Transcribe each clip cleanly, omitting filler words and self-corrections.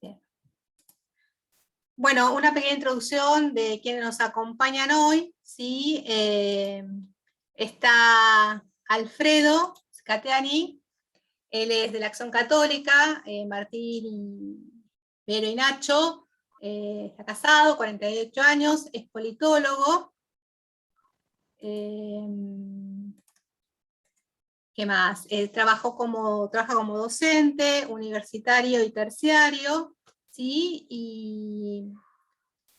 Bien. Bueno, una pequeña introducción de quienes nos acompañan hoy, ¿sí? Está Alfredo Scateani, él es de la Acción Católica, Martín, Vero y Nacho, está casado, 48 años, es politólogo. ¿Qué más? Trabaja como docente, universitario y terciario, ¿sí? Y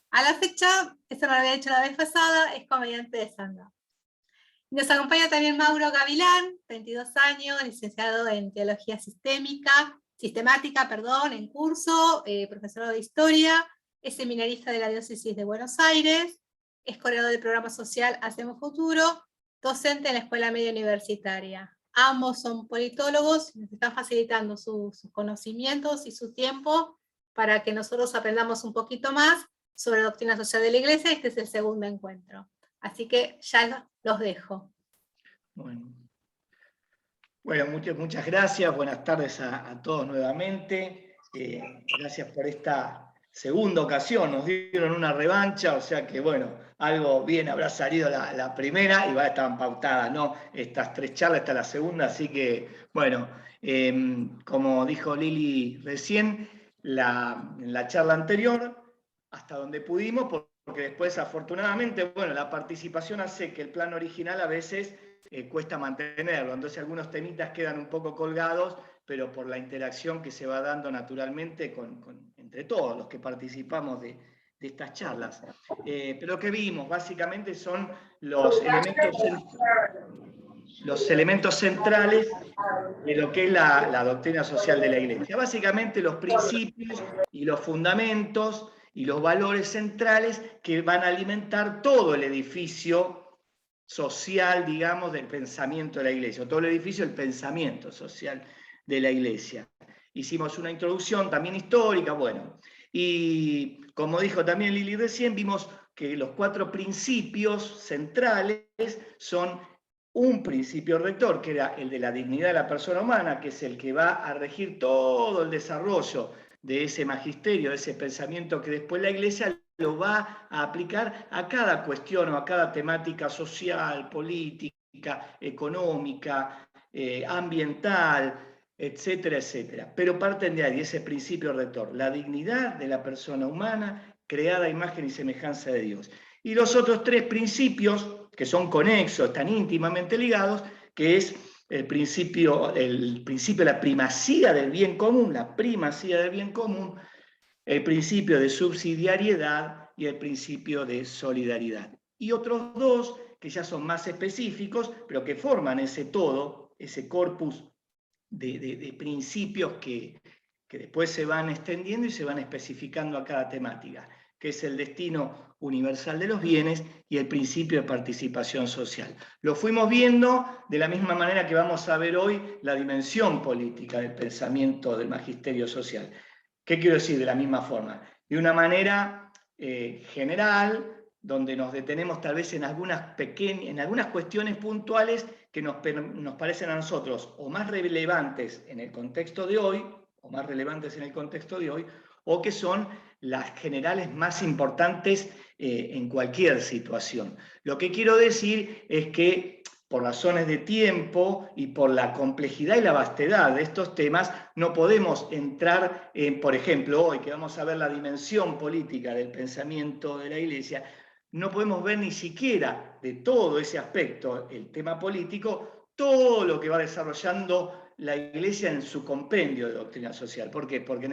a la fecha, esto no lo había dicho la vez pasada, es comediante de stand-up. Nos acompaña también Mauro Gavilán, 22 años, licenciado en Teología Sistemática, en curso, profesor de Historia, es seminarista de la Diócesis de Buenos Aires, es coordinador del programa social Hacemos Futuro, docente en la Escuela Media Universitaria. Ambos son politólogos, nos están facilitando sus conocimientos y su tiempo para que nosotros aprendamos un poquito más sobre la doctrina social de la Iglesia. Este es el segundo encuentro. Así que ya los dejo. Bueno, muchas gracias. Buenas tardes a todos nuevamente. Gracias por esta segunda ocasión. Nos dieron una revancha, o sea que, bueno, algo bien habrá salido la primera y estaban pautadas, ¿no? Estas 3 charlas, esta es la segunda, así que, bueno, como dijo Lili recién, en la charla anterior, hasta donde pudimos, porque después, afortunadamente, bueno, la participación hace que el plan original a veces cuesta mantenerlo, entonces algunos temitas quedan un poco colgados, pero por la interacción que se va dando naturalmente entre todos los que participamos de estas charlas. Pero lo que vimos básicamente son los elementos centrales de lo que es la doctrina social de la Iglesia. Básicamente los principios y los fundamentos y los valores centrales que van a alimentar todo el edificio social, digamos, del pensamiento de la Iglesia, todo el edificio del pensamiento social de la Iglesia. Hicimos una introducción también histórica, bueno, y como dijo también Lili recién, vimos que los 4 principios centrales son un principio rector, que era el de la dignidad de la persona humana, que es el que va a regir todo el desarrollo de ese magisterio, de ese pensamiento que después la Iglesia lo va a aplicar a cada cuestión o a cada temática social, política, económica, ambiental, etcétera, etcétera. Pero parten de ahí, ese principio rector, la dignidad de la persona humana, creada a imagen y semejanza de Dios. Y los otros 3 principios, que son conexos, están íntimamente ligados, que es el principio de la primacía del bien común, el principio de subsidiariedad y el principio de solidaridad. Y otros 2 que ya son más específicos, pero que forman ese todo, ese corpus de principios que después se van extendiendo y se van especificando a cada temática, que es el destino universal de los bienes y el principio de participación social. Lo fuimos viendo de la misma manera que vamos a ver hoy la dimensión política del pensamiento del magisterio social. ¿Qué quiero decir de la misma forma? De una manera general, donde nos detenemos tal vez en algunas cuestiones puntuales que nos parecen a nosotros o más relevantes en el contexto de hoy, o que son las generales más importantes en cualquier situación. Lo que quiero decir es que por razones de tiempo y por la complejidad y la vastedad de estos temas, no podemos entrar en, por ejemplo, hoy que vamos a ver la dimensión política del pensamiento de la Iglesia, no podemos ver ni siquiera de todo ese aspecto, el tema político, todo lo que va desarrollando la Iglesia en su compendio de doctrina social. ¿Por qué? Porque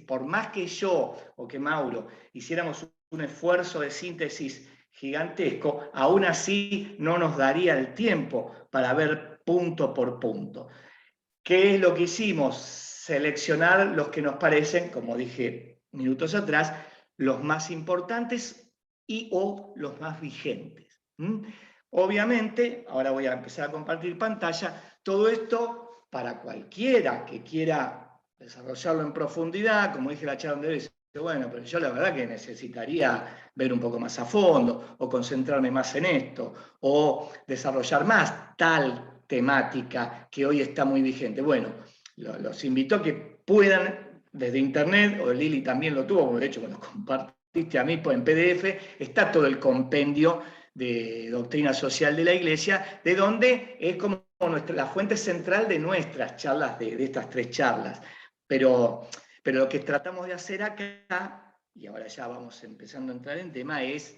por más que yo o que Mauro hiciéramos un esfuerzo de síntesis gigantesco, aún así no nos daría el tiempo para ver punto por punto. ¿Qué es lo que hicimos? Seleccionar los que nos parecen, como dije minutos atrás, los más importantes o los más vigentes. Obviamente, ahora voy a empezar a compartir pantalla, todo esto para cualquiera que quiera desarrollarlo en profundidad, como dije la charla anterior, bueno, pero yo la verdad que necesitaría ver un poco más a fondo, o concentrarme más en esto, o desarrollar más tal temática que hoy está muy vigente. Bueno, los invito a que puedan desde internet, o Lili también lo tuvo, porque de hecho me lo compartiste a mí en PDF, está todo el compendio de doctrina social de la Iglesia, de donde es como la fuente central de nuestras charlas, de estas 3 charlas. Pero lo que tratamos de hacer acá, y ahora ya vamos empezando a entrar en tema, es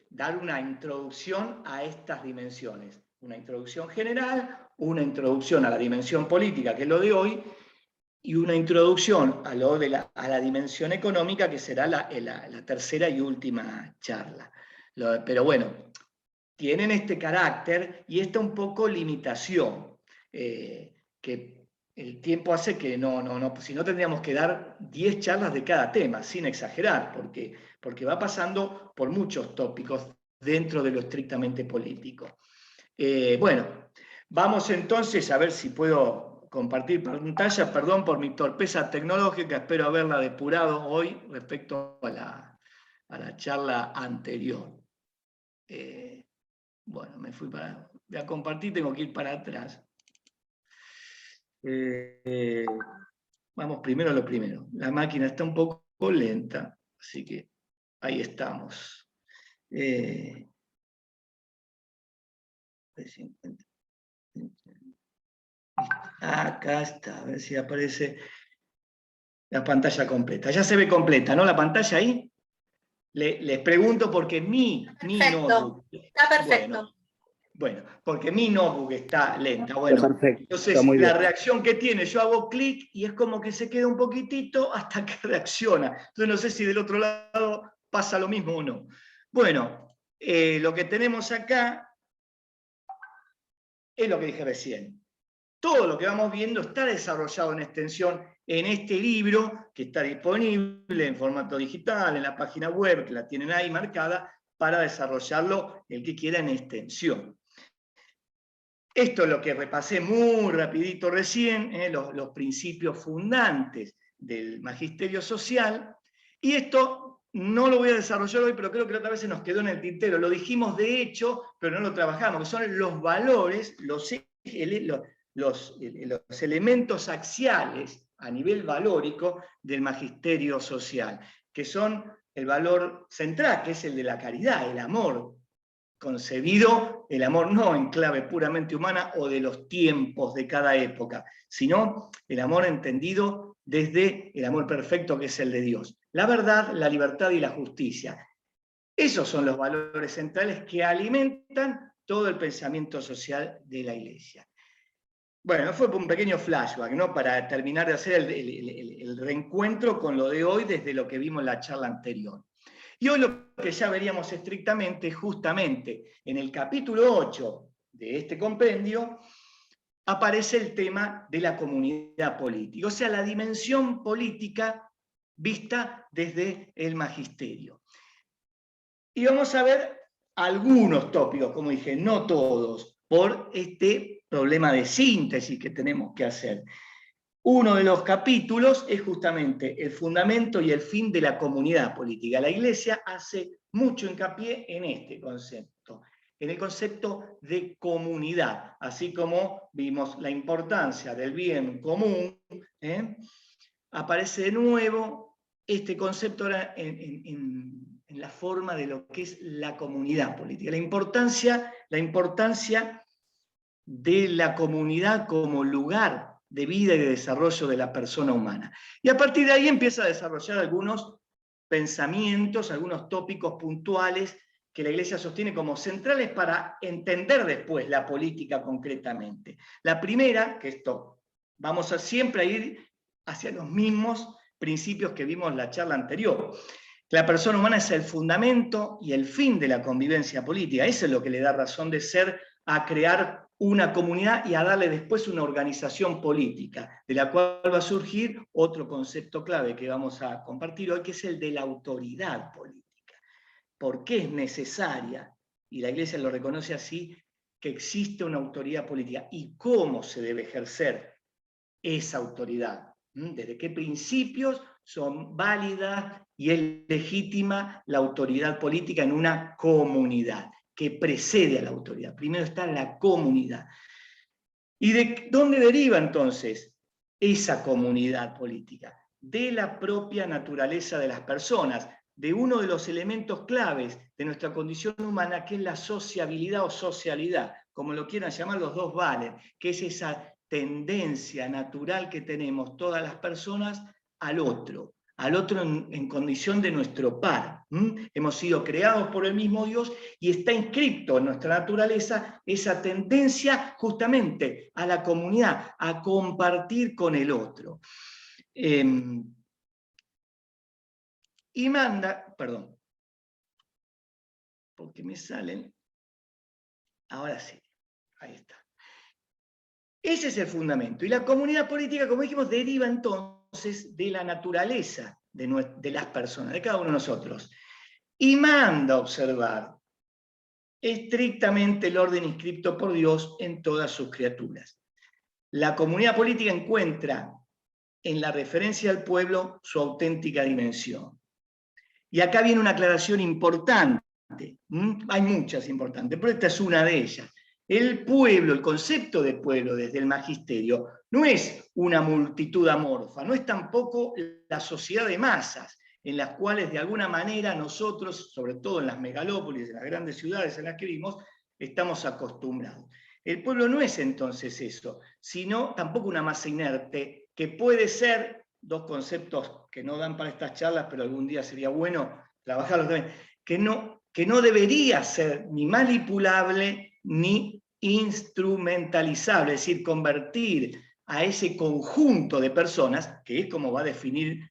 dar una introducción a estas dimensiones. Una introducción general, una introducción a la dimensión política, que es lo de hoy, y una introducción a la dimensión económica, que será la tercera y última charla. Pero bueno, tienen este carácter y esta un poco limitación, que el tiempo hace que si no tendríamos que dar 10 charlas de cada tema, sin exagerar, porque va pasando por muchos tópicos dentro de lo estrictamente político. Bueno, vamos entonces a ver si puedo compartir pantalla. Perdón por mi torpeza tecnológica, espero haberla depurado hoy respecto a la charla anterior. Bueno, voy a compartir, tengo que ir para atrás. Vamos primero a lo primero. La máquina está un poco lenta, así que ahí estamos. Acá está, a ver si aparece la pantalla completa. Ya se ve completa, ¿no? La pantalla ahí. Les pregunto porque mi notebook. Está perfecto. Bueno, porque mi notebook está lenta. Bueno, perfecto, entonces la reacción que tiene, yo hago clic y es como que se queda un poquitito hasta que reacciona. Entonces no sé si del otro lado pasa lo mismo o no. Bueno, lo que tenemos acá es lo que dije recién. Todo lo que vamos viendo está desarrollado en extensión en este libro, que está disponible en formato digital, en la página web, que la tienen ahí marcada, para desarrollarlo el que quiera en extensión. Esto es lo que repasé muy rapidito recién, los principios fundantes del magisterio social, y esto no lo voy a desarrollar hoy, pero creo que otra vez se nos quedó en el tintero. Lo dijimos de hecho, pero no lo trabajamos, que son los valores, los elementos axiales a nivel valórico del magisterio social, que son el valor central, que es el de la caridad, el amor, concebido el amor no en clave puramente humana o de los tiempos de cada época, sino el amor entendido desde el amor perfecto que es el de Dios. La verdad, la libertad y la justicia. Esos son los valores centrales que alimentan todo el pensamiento social de la Iglesia. Bueno, fue un pequeño flashback, ¿no? Para terminar de hacer el reencuentro con lo de hoy desde lo que vimos en la charla anterior. Y hoy lo que ya veríamos estrictamente, justamente en el capítulo 8 de este compendio, aparece el tema de la comunidad política, o sea, la dimensión política vista desde el magisterio. Y vamos a ver algunos tópicos, como dije, no todos, por este problema de síntesis que tenemos que hacer. Uno de los capítulos es justamente el fundamento y el fin de la comunidad política. La Iglesia hace mucho hincapié en este concepto, en el concepto de comunidad, así como vimos la importancia del bien común, aparece de nuevo este concepto ahora en la forma de lo que es la comunidad política, la importancia de la comunidad como lugar de vida y de desarrollo de la persona humana. Y a partir de ahí empieza a desarrollar algunos pensamientos, algunos tópicos puntuales que la Iglesia sostiene como centrales para entender después la política concretamente. La primera, que esto vamos a siempre ir hacia los mismos principios que vimos en la charla anterior. La persona humana es el fundamento y el fin de la convivencia política. Eso es lo que le da razón de ser a crear una comunidad y a darle después una organización política, de la cual va a surgir otro concepto clave que vamos a compartir hoy, que es el de la autoridad política. ¿Por qué es necesaria? Y la Iglesia lo reconoce así, que existe una autoridad política. ¿Y cómo se debe ejercer esa autoridad? ¿Desde qué principios son válidas y es legítima la autoridad política en una comunidad que precede a la autoridad? Primero está la comunidad. ¿Y de dónde deriva entonces esa comunidad política? De la propia naturaleza de las personas, de uno de los elementos claves de nuestra condición humana, que es la sociabilidad o socialidad, como lo quieran llamar, los dos valen, que es esa tendencia natural que tenemos todas las personas al otro en condición de nuestro par. Hemos sido creados por el mismo Dios y está inscrito en nuestra naturaleza esa tendencia justamente a la comunidad, a compartir con el otro. Y manda, perdón, porque me salen, ahora sí, ahí está. Ese es el fundamento. Y la comunidad política, como dijimos, deriva entonces de la naturaleza de las personas, de cada uno de nosotros. Y manda a observar estrictamente el orden inscrito por Dios en todas sus criaturas. La comunidad política encuentra en la referencia al pueblo su auténtica dimensión. Y acá viene una aclaración importante. Hay muchas importantes, pero esta es una de ellas. El pueblo, el concepto de pueblo desde el magisterio, no es una multitud amorfa, no es tampoco la sociedad de masas, en las cuales de alguna manera nosotros, sobre todo en las megalópolis, en las grandes ciudades en las que vivimos, estamos acostumbrados. El pueblo no es entonces eso, sino tampoco una masa inerte, que puede ser, dos conceptos que no dan para estas charlas, pero algún día sería bueno trabajarlos también, que no debería ser ni manipulable ni instrumentalizable, es decir, convertir a ese conjunto de personas, que es como va a definir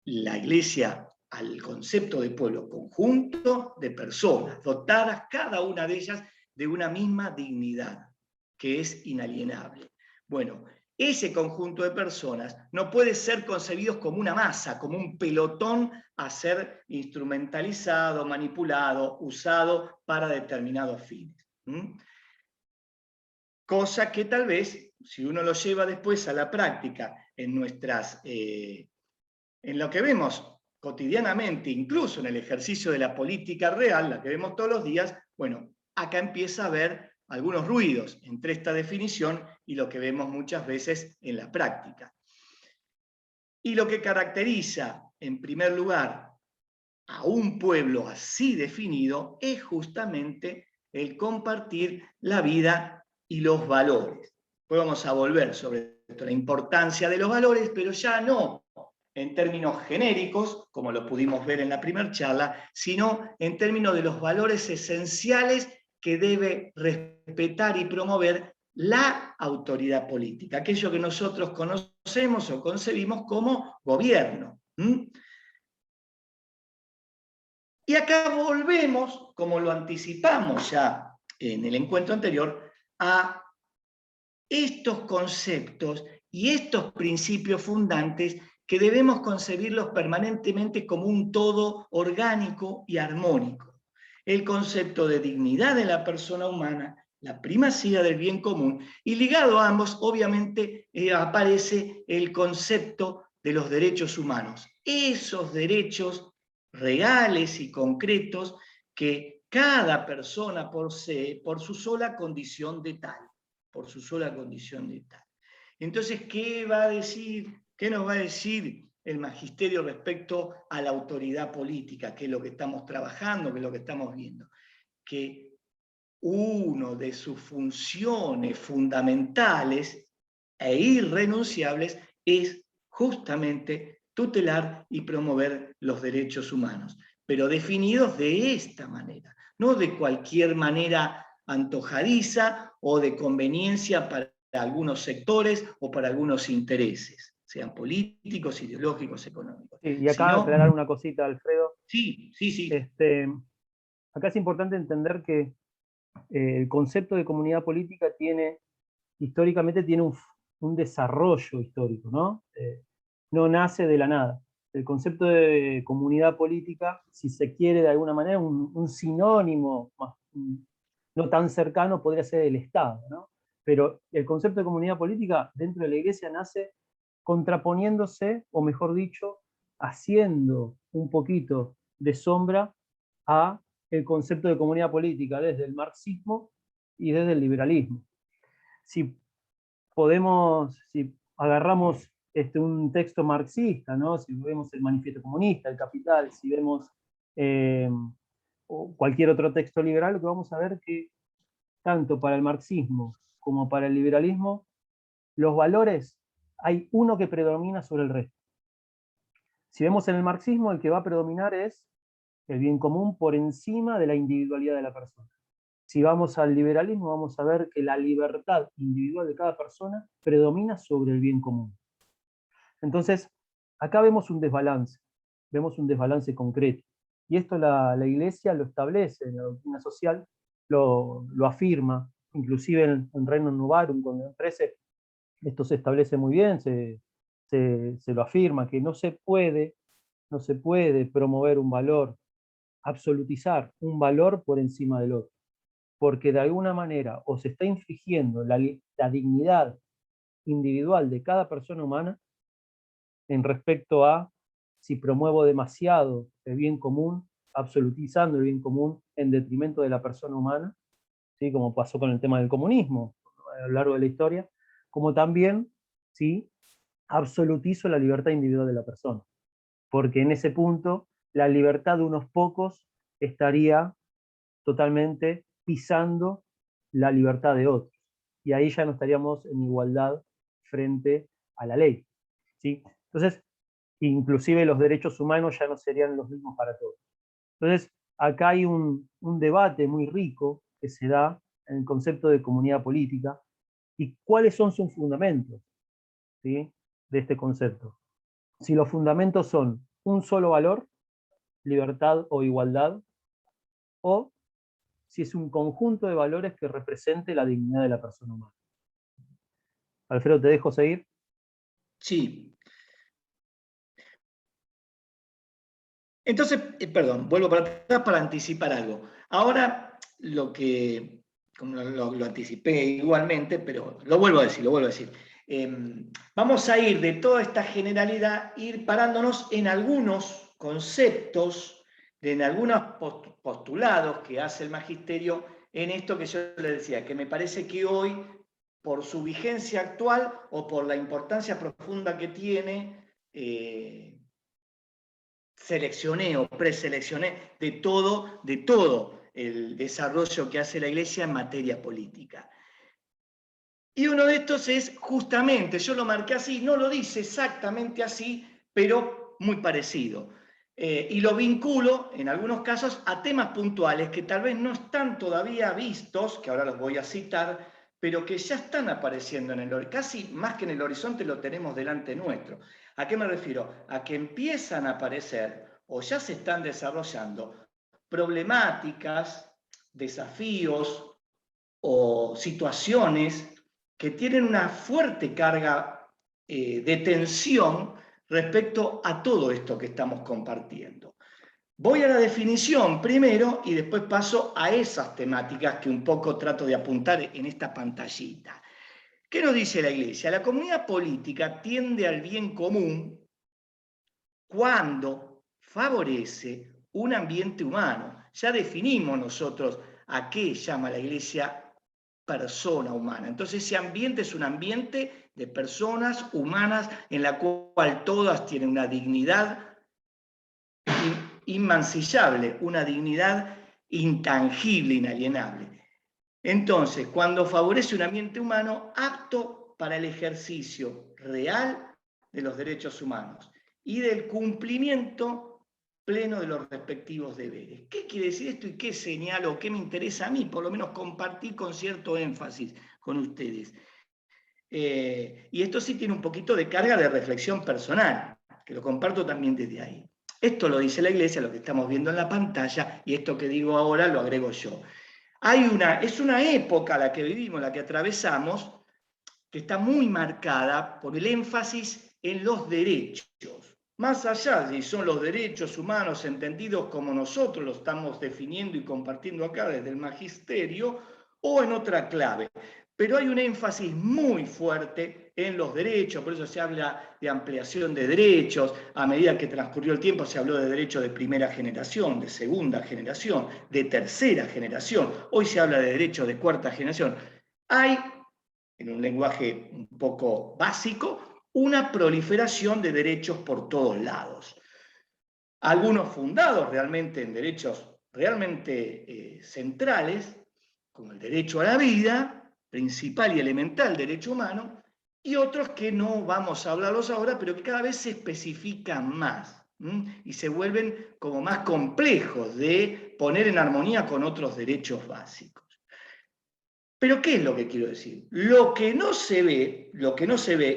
la Iglesia al concepto de pueblo, conjunto de personas, dotadas cada una de ellas de una misma dignidad, que es inalienable. Bueno, ese conjunto de personas no puede ser concebido como una masa, como un pelotón a ser instrumentalizado, manipulado, usado para determinados fines. Cosa que tal vez, si uno lo lleva después a la práctica en lo que vemos cotidianamente, incluso en el ejercicio de la política real, la que vemos todos los días, bueno, acá empieza a haber algunos ruidos entre esta definición y lo que vemos muchas veces en la práctica. Y lo que caracteriza, en primer lugar, a un pueblo así definido es justamente el compartir la vida y los valores. Después vamos a volver sobre esto, la importancia de los valores, pero ya no en términos genéricos, como lo pudimos ver en la primera charla, sino en términos de los valores esenciales que debe respetar y promover la autoridad política, aquello que nosotros conocemos o concebimos como gobierno. Y acá volvemos, como lo anticipamos ya en el encuentro anterior, a estos conceptos y estos principios fundantes que debemos concebirlos permanentemente como un todo orgánico y armónico. El concepto de dignidad de la persona humana, la primacía del bien común, y ligado a ambos, obviamente, aparece el concepto de los derechos humanos. Esos derechos reales y concretos que cada persona posee por su sola condición de tal. Por su sola condición de tal. Entonces, ¿qué nos va a decir el magisterio respecto a la autoridad política? ¿Qué es lo que estamos trabajando? ¿Qué es lo que estamos viendo? Que una de sus funciones fundamentales e irrenunciables es justamente tutelar y promover los derechos humanos, pero definidos de esta manera, no de cualquier manera antojadiza o de conveniencia para algunos sectores o para algunos intereses, sean políticos, ideológicos, económicos. Sí, y acá aclarar una cosita, Alfredo. Sí. Acá es importante entender que el concepto de comunidad política históricamente tiene un desarrollo histórico, ¿no? No nace de la nada. El concepto de comunidad política, si se quiere de alguna manera, un sinónimo no tan cercano podría ser el Estado, ¿no? Pero el concepto de comunidad política dentro de la Iglesia nace contraponiéndose, o mejor dicho, haciendo un poquito de sombra a el concepto de comunidad política desde el marxismo y desde el liberalismo. Si agarramos un texto marxista, ¿no? Si vemos el Manifiesto Comunista, el Capital, si vemos o cualquier otro texto liberal, lo que vamos a ver que tanto para el marxismo como para el liberalismo, los valores, hay uno que predomina sobre el resto. Si vemos en el marxismo, el que va a predominar es el bien común por encima de la individualidad de la persona. Si vamos al liberalismo, vamos a ver que la libertad individual de cada persona predomina sobre el bien común. Entonces, acá vemos un desbalance concreto. Y esto la Iglesia lo establece en la doctrina social, lo afirma, inclusive en Rerum Novarum, con el 13, esto se establece muy bien, se lo afirma, que no se puede promover un valor, absolutizar un valor por encima del otro, porque de alguna manera o se está infringiendo la dignidad individual de cada persona humana en respecto a si promuevo demasiado el bien común, absolutizando el bien común en detrimento de la persona humana, ¿sí? Como pasó con el tema del comunismo a lo largo de la historia, como también, ¿sí?, absolutizo la libertad individual de la persona, porque en ese punto la libertad de unos pocos estaría totalmente pisando la libertad de otros, y ahí ya no estaríamos en igualdad frente a la ley, ¿sí? Entonces, inclusive los derechos humanos ya no serían los mismos para todos. Entonces, acá hay un debate muy rico que se da en el concepto de comunidad política y cuáles son sus fundamentos, ¿sí?, de este concepto. Si los fundamentos son un solo valor, libertad o igualdad, o si es un conjunto de valores que represente la dignidad de la persona humana. Alfredo, ¿te dejo seguir? Sí. Entonces, perdón, vuelvo para atrás para anticipar algo. Ahora, como lo anticipé igualmente, pero lo vuelvo a decir. Vamos a ir de toda esta generalidad, ir parándonos en algunos conceptos, en algunos postulados que hace el magisterio en esto que yo le decía, que me parece que hoy, por su vigencia actual o por la importancia profunda que tiene, seleccioné o preseleccioné de todo el desarrollo que hace la Iglesia en materia política. Y uno de estos es justamente, yo lo marqué así, no lo dice exactamente así, pero muy parecido. Y lo vinculo, en algunos casos, a temas puntuales que tal vez no están todavía vistos, que ahora los voy a citar, pero que ya están apareciendo en el horizonte, casi más que en el horizonte lo tenemos delante nuestro. ¿A qué me refiero? A que empiezan a aparecer, o ya se están desarrollando, problemáticas, desafíos o situaciones que tienen una fuerte carga de tensión respecto a todo esto que estamos compartiendo. Voy a la definición primero y después paso a esas temáticas que un poco trato de apuntar en esta pantallita. ¿Qué nos dice la Iglesia? La comunidad política tiende al bien común cuando favorece un ambiente humano. Ya definimos nosotros a qué llama la Iglesia persona humana. Entonces ese ambiente es un ambiente de personas humanas en la cual todas tienen una dignidad inmancillable, una dignidad intangible, inalienable. Entonces, cuando favorece un ambiente humano apto para el ejercicio real de los derechos humanos y del cumplimiento pleno de los respectivos deberes. ¿Qué quiere decir esto y qué señalo, qué me interesa a mí, por lo menos compartir con cierto énfasis con ustedes? Y esto sí tiene un poquito de carga de reflexión personal, que lo comparto también desde ahí. Esto lo dice la Iglesia, lo que estamos viendo en la pantalla, y esto que digo ahora lo agrego yo. Es una época la que vivimos, la que atravesamos, que está muy marcada por el énfasis en los derechos. Más allá de si son los derechos humanos entendidos como nosotros los estamos definiendo y compartiendo acá desde el magisterio, o en otra clave. Pero hay un énfasis muy fuerte en los derechos, por eso se habla de ampliación de derechos. A medida que transcurrió el tiempo se habló de derechos de primera generación, de segunda generación, de tercera generación. Hoy se habla de derechos de cuarta generación. Hay, en un lenguaje un poco básico, una proliferación de derechos por todos lados. Algunos fundados realmente en derechos realmente centrales, como el derecho a la vida, principal y elemental derecho humano, y otros que no vamos a hablarlos ahora, pero que cada vez se especifican más y se vuelven como más complejos de poner en armonía con otros derechos básicos. Pero ¿qué es lo que quiero decir? Lo que no se ve,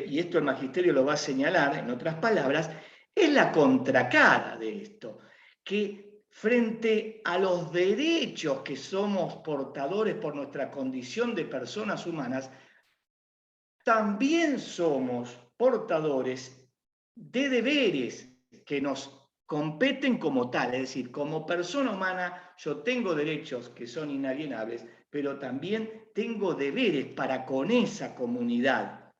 y esto el magisterio lo va a señalar en otras palabras, es la contracara de esto, que frente a los derechos que somos portadores por nuestra condición de personas humanas, también somos portadores de deberes que nos competen como tal, es decir, como persona humana yo tengo derechos que son inalienables, pero también tengo deberes para con esa comunidad,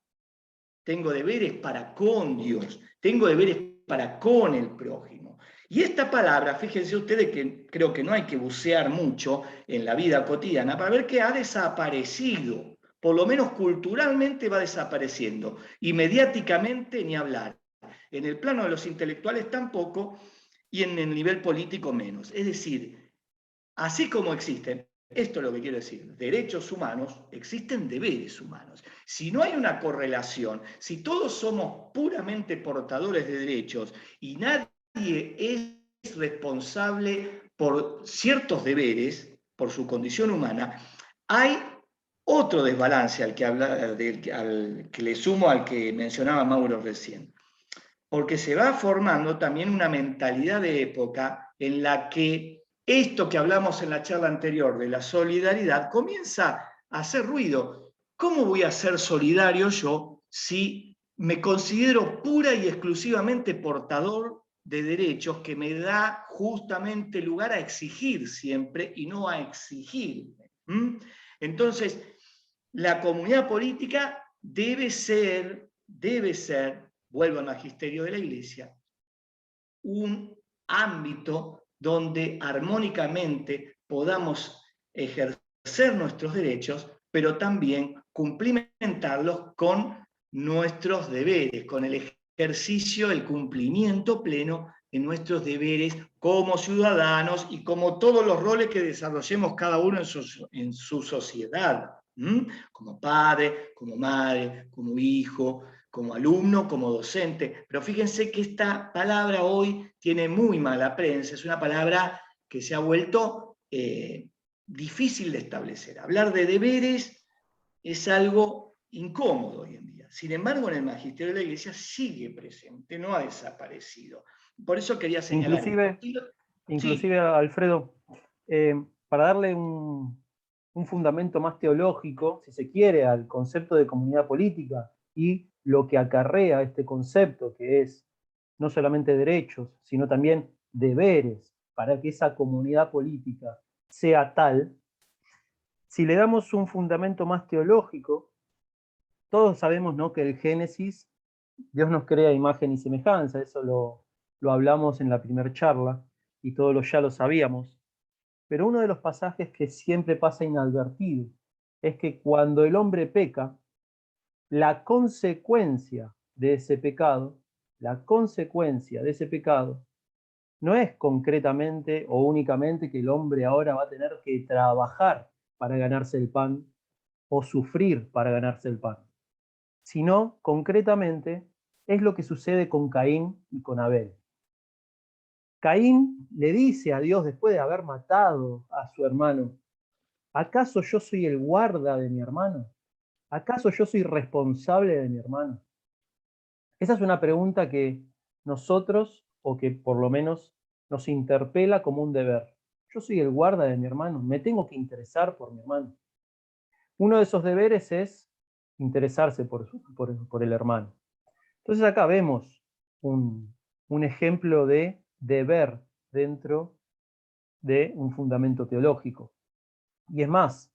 tengo deberes para con Dios, tengo deberes para con el prójimo. Y esta palabra, fíjense ustedes que creo que no hay que bucear mucho en la vida cotidiana para ver que ha desaparecido, por lo menos culturalmente va desapareciendo, y mediáticamente ni hablar. En el plano de los intelectuales tampoco, y en el nivel político menos. Es decir, así como existen, esto es lo que quiero decir, derechos humanos, existen deberes humanos. Si no hay una correlación, si todos somos puramente portadores de derechos y nadie es responsable por ciertos deberes, por su condición humana, hay otro desbalance al que le sumo al que mencionaba Mauro recién. Porque se va formando también una mentalidad de época en la que esto que hablamos en la charla anterior de la solidaridad comienza a hacer ruido. ¿Cómo voy a ser solidario yo si me considero pura y exclusivamente portador de derechos que me da justamente lugar a exigir siempre y no a exigirme? Entonces, la comunidad política debe ser, vuelvo al magisterio de la Iglesia, un ámbito donde armónicamente podamos ejercer nuestros derechos, pero también cumplimentarlos con nuestros deberes, con el ejercicio, el cumplimiento pleno de nuestros deberes como ciudadanos y como todos los roles que desarrollemos cada uno en su sociedad, como padre, como madre, como hijo, como alumno, como docente. Pero fíjense que esta palabra hoy tiene muy mala prensa, es una palabra que se ha vuelto difícil de establecer. Hablar de deberes es algo incómodo hoy en día. Sin embargo, en el magisterio de la Iglesia sigue presente, no ha desaparecido. Por eso quería señalar. Inclusive Alfredo, para darle un fundamento más teológico, si se quiere, al concepto de comunidad política y lo que acarrea este concepto, que es no solamente derechos, sino también deberes para que esa comunidad política sea tal. Si le damos un fundamento más teológico, todos sabemos, ¿no?, que el Génesis, Dios nos crea imagen y semejanza, eso lo hablamos en la primera charla y todos ya lo sabíamos. Pero uno de los pasajes que siempre pasa inadvertido es que cuando el hombre peca, la consecuencia de ese pecado, no es concretamente o únicamente que el hombre ahora va a tener que trabajar para ganarse el pan o sufrir para ganarse el pan, sino concretamente es lo que sucede con Caín y con Abel. Caín le dice a Dios después de haber matado a su hermano: ¿acaso yo soy el guarda de mi hermano? ¿Acaso yo soy responsable de mi hermano? Esa es una pregunta que nosotros, o que por lo menos nos interpela como un deber. Yo soy el guarda de mi hermano, me tengo que interesar por mi hermano. Uno de esos deberes es interesarse por el hermano. Entonces acá vemos un ejemplo de deber dentro de un fundamento teológico. Y es más,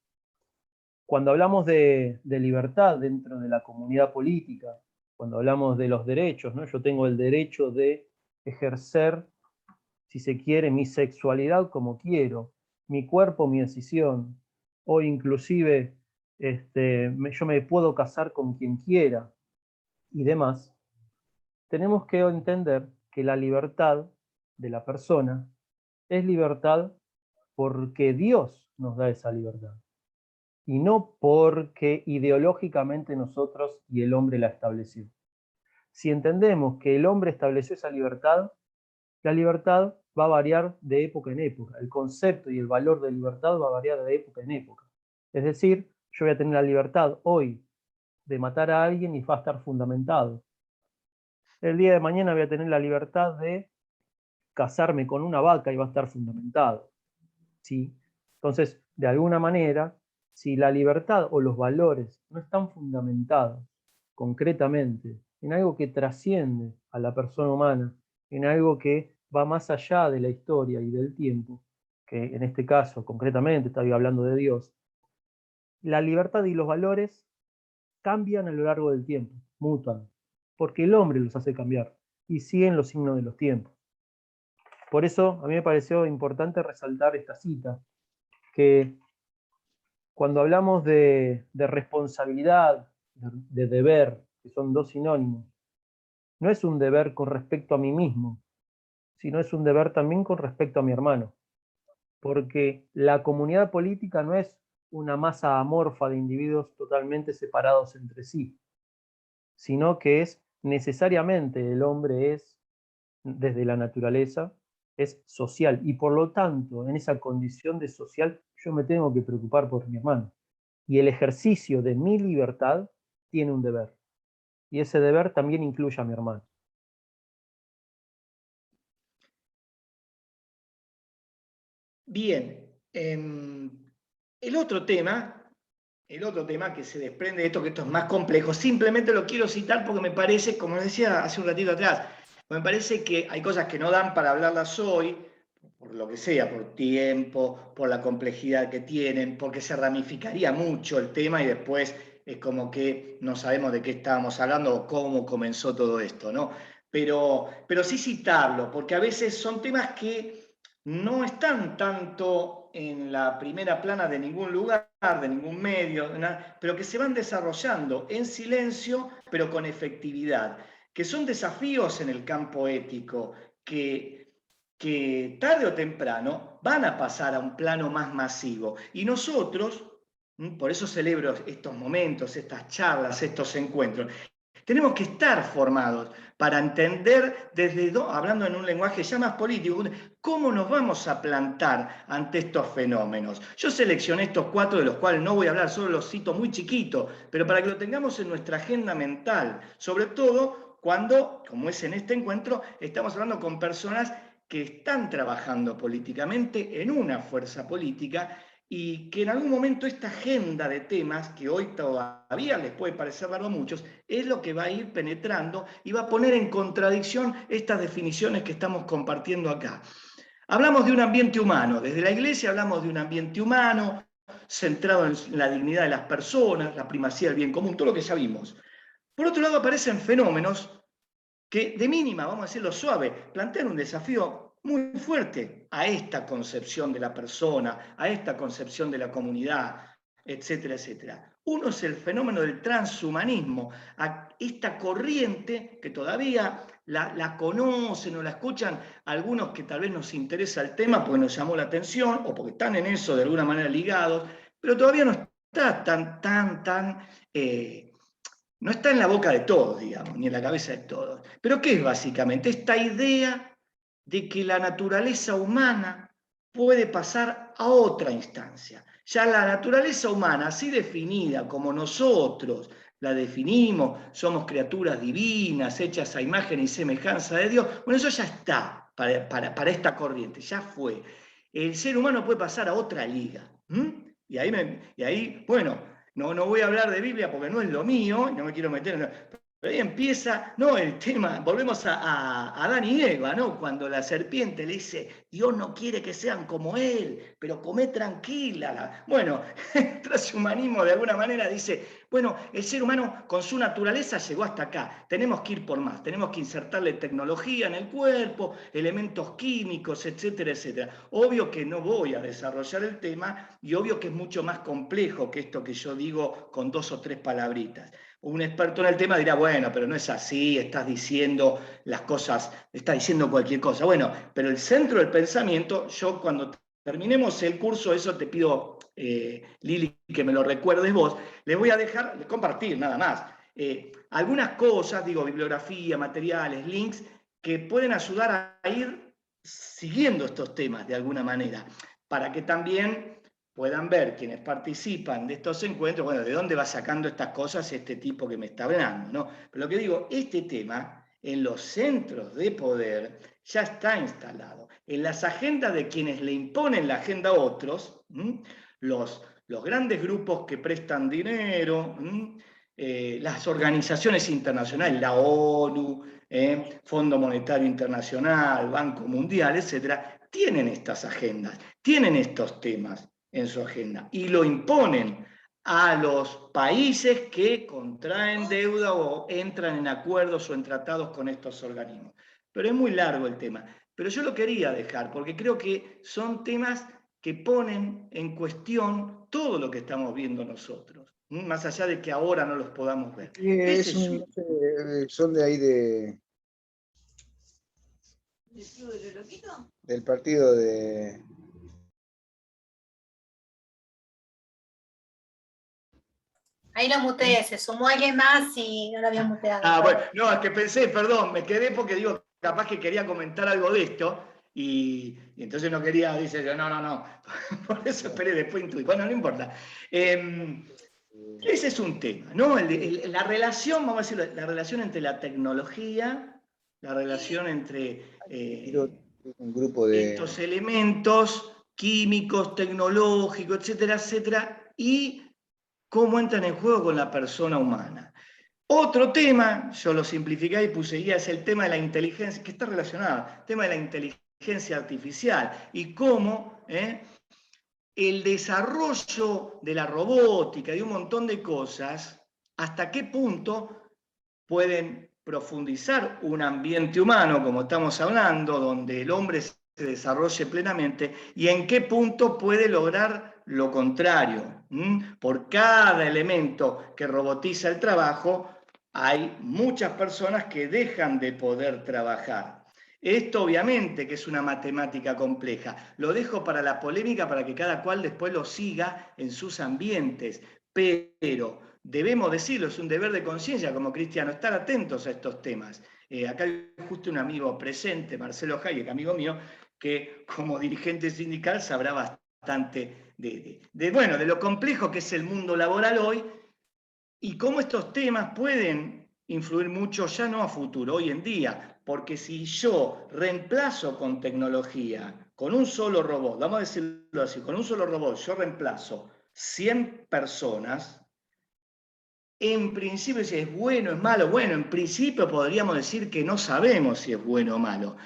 cuando hablamos de libertad dentro de la comunidad política, cuando hablamos de los derechos, ¿no? Yo tengo el derecho de ejercer, si se quiere, mi sexualidad como quiero, mi cuerpo, mi decisión, o inclusive yo me puedo casar con quien quiera y demás. tenemos que entender que la libertad de la persona es libertad porque Dios nos da esa libertad, y no porque ideológicamente nosotros y el hombre la estableció. Si entendemos que el hombre estableció esa libertad, la libertad va a variar de época en época. El concepto y el valor de libertad va a variar de época en época. Es decir, yo voy a tener la libertad hoy de matar a alguien y va a estar fundamentado. El día de mañana voy a tener la libertad de casarme con una vaca y va a estar fundamentado. ¿Sí? Entonces, de alguna manera, si la libertad o los valores no están fundamentados concretamente en algo que trasciende a la persona humana, en algo que va más allá de la historia y del tiempo, que en este caso concretamente estoy hablando de Dios, la libertad y los valores cambian a lo largo del tiempo, mutan, porque el hombre los hace cambiar y siguen los signos de los tiempos. Por eso a mí me pareció importante resaltar esta cita, que cuando hablamos de responsabilidad, de deber, que son dos sinónimos, no es un deber con respecto a mí mismo, sino es un deber también con respecto a mi hermano. Porque la comunidad política no es una masa amorfa de individuos totalmente separados entre sí, sino que es necesariamente el hombre es, desde la naturaleza, es social, y por lo tanto, en esa condición de social, yo me tengo que preocupar por mi hermano. Y el ejercicio de mi libertad tiene un deber, y ese deber también incluye a mi hermano. Bien, el otro tema que se desprende de esto, que esto es más complejo, simplemente lo quiero citar porque me parece, como decía hace un ratito atrás, me parece que hay cosas que no dan para hablarlas hoy, por lo que sea, por tiempo, por la complejidad que tienen, porque se ramificaría mucho el tema y después es como que no sabemos de qué estábamos hablando o cómo comenzó todo esto, ¿no? Pero sí citarlo, porque a veces son temas que no están tanto en la primera plana de ningún lugar, de ningún medio, pero que se van desarrollando en silencio, pero con efectividad, que son desafíos en el campo ético, que tarde o temprano van a pasar a un plano más masivo. Y nosotros, por eso celebro estos momentos, estas charlas, estos encuentros, tenemos que estar formados para entender, hablando en un lenguaje ya más político, cómo nos vamos a plantar ante estos fenómenos. Yo seleccioné estos 4, de los cuales no voy a hablar, solo los cito muy chiquito, pero para que lo tengamos en nuestra agenda mental, sobre todo cuando, como es en este encuentro, estamos hablando con personas que están trabajando políticamente en una fuerza política y que en algún momento esta agenda de temas, que hoy todavía les puede parecer raro a muchos, es lo que va a ir penetrando y va a poner en contradicción estas definiciones que estamos compartiendo acá. Hablamos de un ambiente humano, desde la Iglesia hablamos de un ambiente humano, centrado en la dignidad de las personas, la primacía del bien común, todo lo que ya vimos. Por otro lado aparecen fenómenos que de mínima, vamos a decirlo suave, plantean un desafío muy fuerte a esta concepción de la persona, a esta concepción de la comunidad, etcétera, etcétera. Uno es el fenómeno del transhumanismo, a esta corriente que todavía la conocen o la escuchan algunos que tal vez nos interesa el tema porque nos llamó la atención o porque están en eso de alguna manera ligados, pero todavía no está no está en la boca de todos, digamos, ni en la cabeza de todos. Pero ¿qué es básicamente? Esta idea de que la naturaleza humana puede pasar a otra instancia. Ya la naturaleza humana, así definida como nosotros la definimos, somos criaturas divinas, hechas a imagen y semejanza de Dios, bueno, eso ya está para esta corriente, ya fue. El ser humano puede pasar a otra liga. Y ahí, bueno, no voy a hablar de Biblia porque no es lo mío, no me quiero meter en... Pero ahí empieza, no, el tema, volvemos a Adán y Eva, ¿no? Cuando la serpiente le dice, Dios no quiere que sean como Él, pero come tranquila. Bueno, el transhumanismo de alguna manera dice, bueno, el ser humano con su naturaleza llegó hasta acá, tenemos que ir por más, tenemos que insertarle tecnología en el cuerpo, elementos químicos, etcétera, etcétera. Obvio que no voy a desarrollar el tema y obvio que es mucho más complejo que esto que yo digo con 2 o 3 palabritas. un experto en el tema dirá, bueno, pero no es así, estás diciendo las cosas, estás diciendo cualquier cosa. Bueno, pero el centro del pensamiento, yo cuando terminemos el curso, eso te pido, Lili, que me lo recuerdes vos, les voy a dejar, compartir nada más, algunas cosas, digo, bibliografía, materiales, links, que pueden ayudar a ir siguiendo estos temas de alguna manera, para que también puedan ver quienes participan de estos encuentros, bueno, de dónde va sacando estas cosas este tipo que me está hablando, ¿no? Pero lo que digo, este tema en los centros de poder ya está instalado. En las agendas de quienes le imponen la agenda a otros, los grandes grupos que prestan dinero, las organizaciones internacionales, la ONU, Fondo Monetario Internacional, Banco Mundial, etcétera, tienen estas agendas, tienen estos temas en su agenda y lo imponen a los países que contraen deuda o entran en acuerdos o en tratados con estos organismos. Pero es muy largo el tema. Pero yo lo quería dejar porque creo que son temas que ponen en cuestión todo lo que estamos viendo nosotros, más allá de que ahora no los podamos ver. Son de ahí del partido de... Ahí lo muteé, se sumó alguien más y no lo había muteado. Ah, bueno, no, es que pensé, perdón, me quedé porque digo, capaz que quería comentar algo de esto y entonces no quería, dice yo, no, por eso esperé después intuir. Bueno, no importa. Ese es un tema, ¿no? La relación, vamos a decir, la relación entre la tecnología, la relación entre un grupo de... estos elementos químicos, tecnológicos, etcétera, etcétera, y cómo entran en juego con la persona humana. Otro tema, yo lo simplificé y puse guía, es el tema de la inteligencia, que está relacionado, el tema de la inteligencia artificial y cómo el desarrollo de la robótica y un montón de cosas, hasta qué punto pueden profundizar un ambiente humano, como estamos hablando, donde el hombre se desarrolle plenamente, y en qué punto puede lograr lo contrario. Por cada elemento que robotiza el trabajo, hay muchas personas que dejan de poder trabajar. Esto obviamente que es una matemática compleja. Lo dejo para la polémica para que cada cual después lo siga en sus ambientes, pero debemos decirlo, es un deber de conciencia como cristiano, estar atentos a estos temas. Acá hay justo un amigo presente, Marcelo Hayek, amigo mío, que como dirigente sindical sabrá bastante de lo complejo que es el mundo laboral hoy y cómo estos temas pueden influir mucho, ya no a futuro, hoy en día, porque si yo reemplazo con tecnología, con un solo robot, vamos a decirlo así, con un solo robot yo reemplazo 100 personas, en principio si es bueno o es malo, bueno, en principio podríamos decir que no sabemos si es bueno o malo.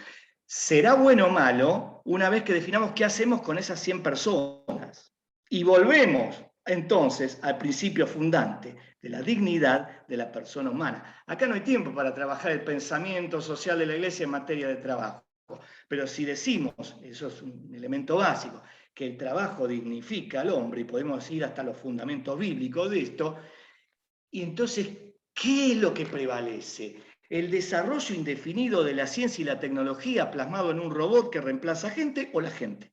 Será bueno o malo una vez que definamos qué hacemos con esas 100 personas. Y volvemos entonces al principio fundante de la dignidad de la persona humana. Acá no hay tiempo para trabajar el pensamiento social de la Iglesia en materia de trabajo, pero si decimos, eso es un elemento básico, que el trabajo dignifica al hombre, y podemos ir hasta los fundamentos bíblicos de esto, y entonces, ¿qué es lo que prevalece? ¿El desarrollo indefinido de la ciencia y la tecnología plasmado en un robot que reemplaza gente o la gente?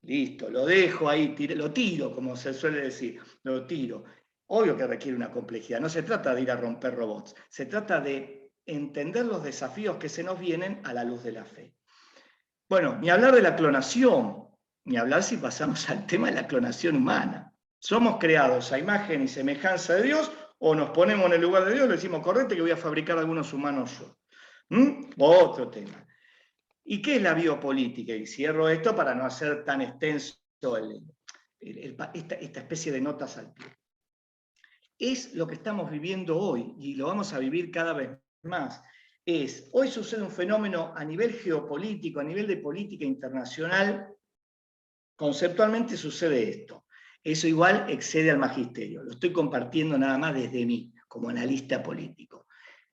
Listo, lo dejo ahí, lo tiro, como se suele decir, lo tiro. Obvio que requiere una complejidad, no se trata de ir a romper robots, se trata de entender los desafíos que se nos vienen a la luz de la fe. Bueno, ni hablar de la clonación, ni hablar si pasamos al tema de la clonación humana. ¿Somos creados a imagen y semejanza de Dios o nos ponemos en el lugar de Dios y le decimos, correcto, que voy a fabricar algunos humanos yo? Otro tema. ¿Y qué es la biopolítica? Y cierro esto para no hacer tan extenso esta especie de notas al pie. Es lo que estamos viviendo hoy y lo vamos a vivir cada vez más. Hoy sucede un fenómeno a nivel geopolítico, a nivel de política internacional, conceptualmente sucede esto. Eso igual excede al magisterio. Lo estoy compartiendo nada más desde mí, como analista político.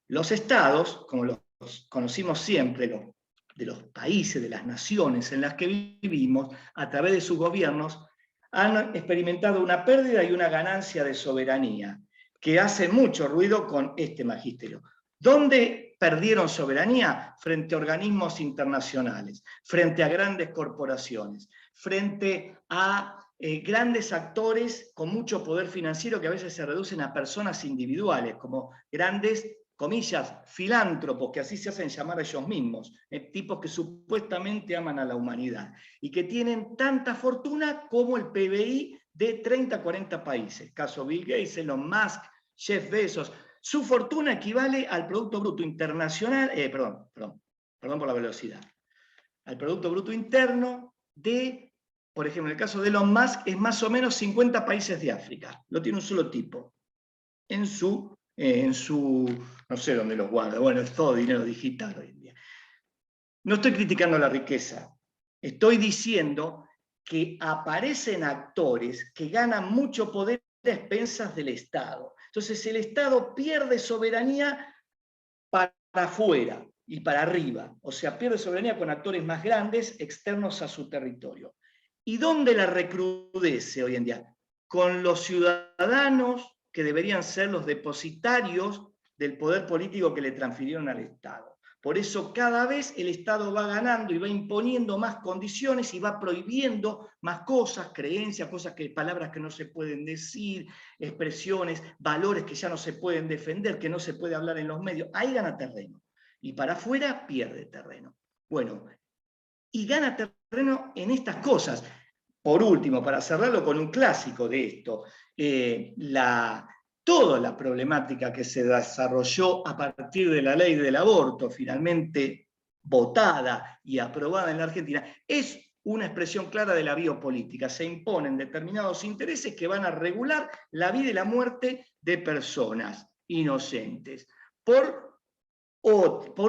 Los estados, como los conocimos siempre, de los países, de las naciones en las que vivimos, a través de sus gobiernos, han experimentado una pérdida y una ganancia de soberanía. que hace mucho ruido con este magisterio. ¿Dónde perdieron soberanía? Frente a organismos internacionales, frente a grandes corporaciones, frente a grandes actores con mucho poder financiero que a veces se reducen a personas individuales, como grandes, comillas, filántropos, que así se hacen llamar a ellos mismos, tipos que supuestamente aman a la humanidad, y que tienen tanta fortuna como el PBI de 30, 40 países. Caso Bill Gates, Elon Musk, Jeff Bezos. Su fortuna equivale al Producto Bruto Internacional, perdón por la velocidad, al Producto Bruto Interno de, por ejemplo, en el caso de Elon Musk, es más o menos 50 países de África. Lo tiene un solo tipo. En su, no sé dónde los guarda, bueno, es todo dinero digital hoy en día. No estoy criticando la riqueza, estoy diciendo que aparecen actores que ganan mucho poder a expensas del Estado. Entonces el Estado pierde soberanía para afuera y para arriba, o sea, pierde soberanía con actores más grandes externos a su territorio. ¿Y dónde la recrudece hoy en día? Con los ciudadanos que deberían ser los depositarios del poder político que le transfirieron al Estado. Por eso cada vez el Estado va ganando y va imponiendo más condiciones y va prohibiendo más cosas, creencias, palabras que no se pueden decir, expresiones, valores que ya no se pueden defender, que no se puede hablar en los medios. Ahí gana terreno. Y para afuera pierde terreno. Bueno, y gana terreno en estas cosas. Por último, para cerrarlo con un clásico de esto, toda la problemática que se desarrolló a partir de la ley del aborto, finalmente votada y aprobada en la Argentina, es una expresión clara de la biopolítica. Se imponen determinados intereses que van a regular la vida y la muerte de personas inocentes, por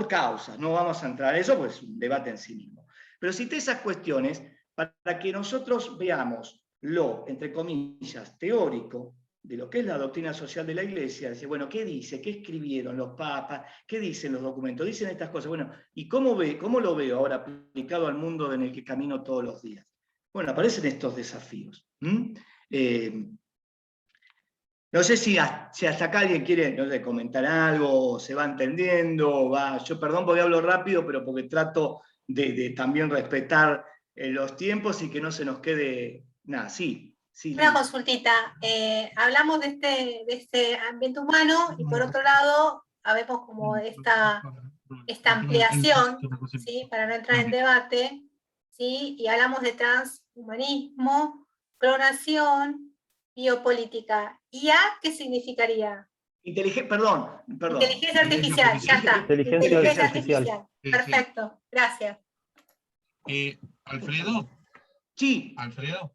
causas. No vamos a entrar en eso, pues es un debate en sí mismo. Pero cité esas cuestiones para que nosotros veamos lo, entre comillas, teórico de lo que es la doctrina social de la Iglesia. Dice, bueno, ¿qué dice? ¿Qué escribieron los papas? ¿Qué dicen los documentos? Dicen estas cosas. Bueno, ¿y cómo lo veo ahora aplicado al mundo en el que camino todos los días? Bueno, aparecen estos desafíos. No sé si hasta acá alguien quiere, no sé, comentar algo, se va entendiendo, yo perdón porque hablo rápido, pero porque trato de también respetar los tiempos y que no se nos quede nada. Sí. Una consultita, hablamos de este ambiente humano y por otro lado, habemos como esta ampliación, ¿sí? Para no entrar en debate, ¿sí? Y hablamos de transhumanismo, clonación, biopolítica. ¿IA qué significaría? Perdón. Inteligencia artificial, ya está. Inteligencia artificial. Perfecto, gracias. Alfredo. Sí. Alfredo.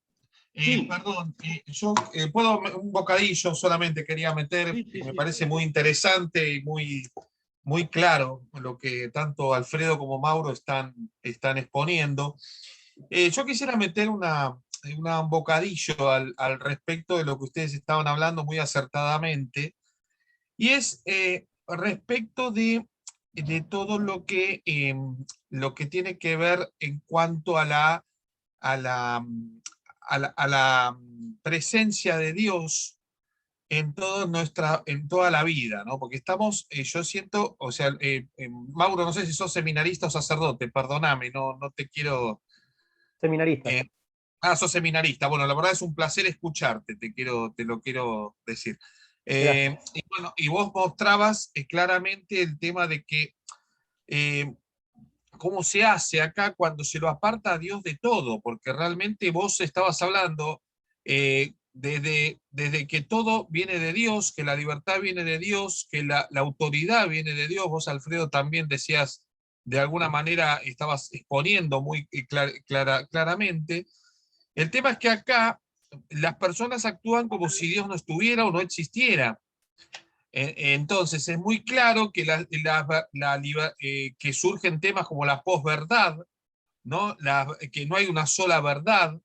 Sí. Perdón, yo puedo un bocadillo solamente quería meter, me parece muy interesante y muy claro lo que tanto Alfredo como Mauro están exponiendo. Yo quisiera meter un bocadillo al respecto de lo que ustedes estaban hablando muy acertadamente, y es respecto de todo lo que tiene que ver en cuanto a la presencia de Dios en toda la vida, ¿no? Porque estamos, yo siento, o sea, Mauro, no sé si sos seminarista o sacerdote, perdóname, no te quiero... Seminarista. Sos seminarista. Bueno, la verdad es un placer escucharte, te lo quiero decir. Y bueno, y vos mostrabas claramente el tema de que cómo se hace acá cuando se lo aparta a Dios de todo, porque realmente vos estabas hablando desde que todo viene de Dios, que la libertad viene de Dios, que la autoridad viene de Dios. Vos, Alfredo, también decías, de alguna manera, estabas exponiendo muy claramente. El tema es que acá las personas actúan como si Dios no estuviera o no existiera. Entonces es muy claro que, que surgen temas como la posverdad, ¿no? Que no hay una sola verdad.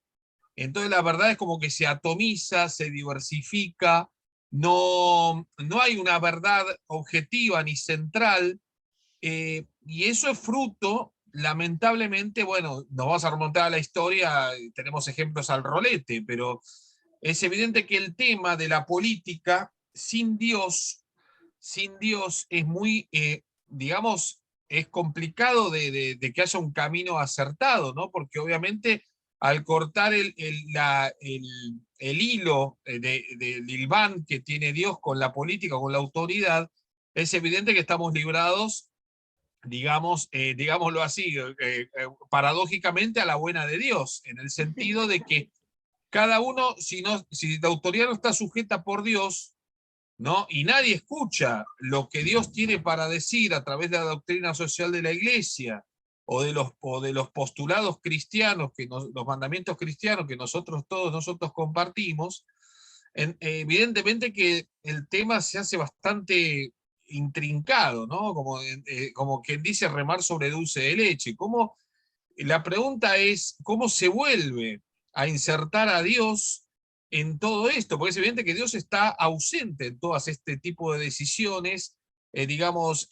Entonces la verdad es como que se atomiza, se diversifica, no hay una verdad objetiva ni central, y eso es fruto, lamentablemente, bueno, nos vamos a remontar a la historia, tenemos ejemplos al rolete, pero es evidente que el tema de la política sin Dios es muy, digamos, es complicado de que haya un camino acertado, ¿no? Porque obviamente al cortar el hilo del hilván que tiene Dios con la política, con la autoridad, es evidente que estamos librados, digamos, digámoslo así, paradójicamente a la buena de Dios, en el sentido de que cada uno, si la autoridad no está sujeta por Dios, ¿no? Y nadie escucha lo que Dios tiene para decir a través de la doctrina social de la Iglesia o de los postulados cristianos, los mandamientos cristianos que todos nosotros compartimos, evidentemente que el tema se hace bastante intrincado, ¿no? Como quien dice remar sobre dulce de leche. La pregunta es, ¿cómo se vuelve a insertar a Dios en todo esto? Porque es evidente que Dios está ausente en todas este tipo de decisiones. Digamos,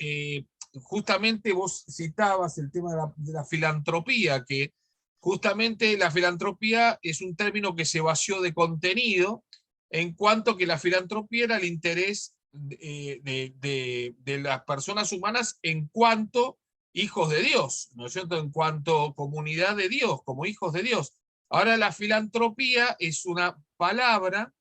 justamente vos citabas el tema de la filantropía, que justamente la filantropía es un término que se vació de contenido, en cuanto que la filantropía era el interés de las personas humanas en cuanto hijos de Dios, ¿no es cierto? En cuanto comunidad de Dios, como hijos de Dios. Ahora la filantropía es una palabra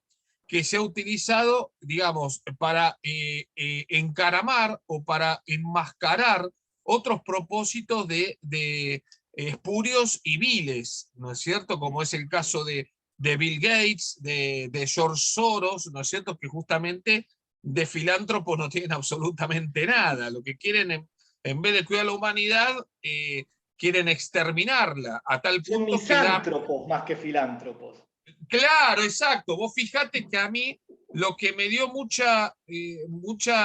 que se ha utilizado, digamos, para encaramar o para enmascarar otros propósitos de espurios y viles, ¿no es cierto? Como es el caso de Bill Gates, de George Soros, ¿no es cierto? Que justamente de filántropos no tienen absolutamente nada. Lo que quieren, en vez de cuidar a la humanidad, quieren exterminarla, a tal Son punto que da... misántropos más que filántropos. Claro, exacto. Vos fijate que a mí lo que me dio mucha,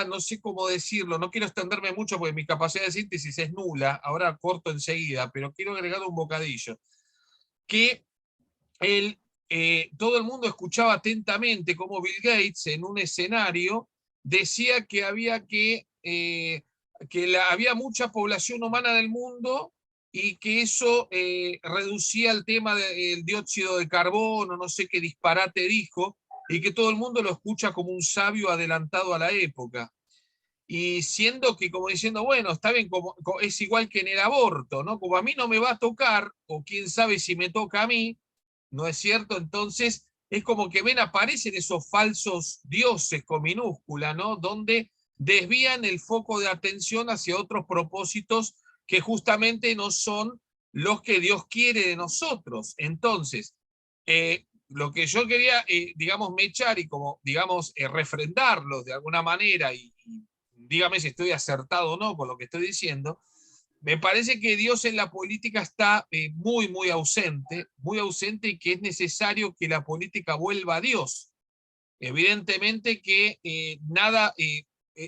no sé cómo decirlo, no quiero extenderme mucho porque mi capacidad de síntesis es nula, ahora corto enseguida, pero quiero agregar un bocadillo, que todo el mundo escuchaba atentamente cómo Bill Gates en un escenario decía que había mucha población humana del mundo y que eso reducía el tema del dióxido de carbono, no sé qué disparate dijo, y que todo el mundo lo escucha como un sabio adelantado a la época. Y siendo que, como diciendo, bueno, está bien, es igual que en el aborto, ¿no? Como a mí no me va a tocar, o quién sabe si me toca a mí, ¿no es cierto? Entonces, es como que aparecen esos falsos dioses con minúscula, ¿no? Donde desvían el foco de atención hacia otros propósitos que justamente no son los que Dios quiere de nosotros. Entonces, lo que yo quería, digamos, mechar y como, digamos, refrendarlo de alguna manera, y dígame si estoy acertado o no con lo que estoy diciendo, me parece que Dios en la política está muy, muy ausente y que es necesario que la política vuelva a Dios. Evidentemente que nada,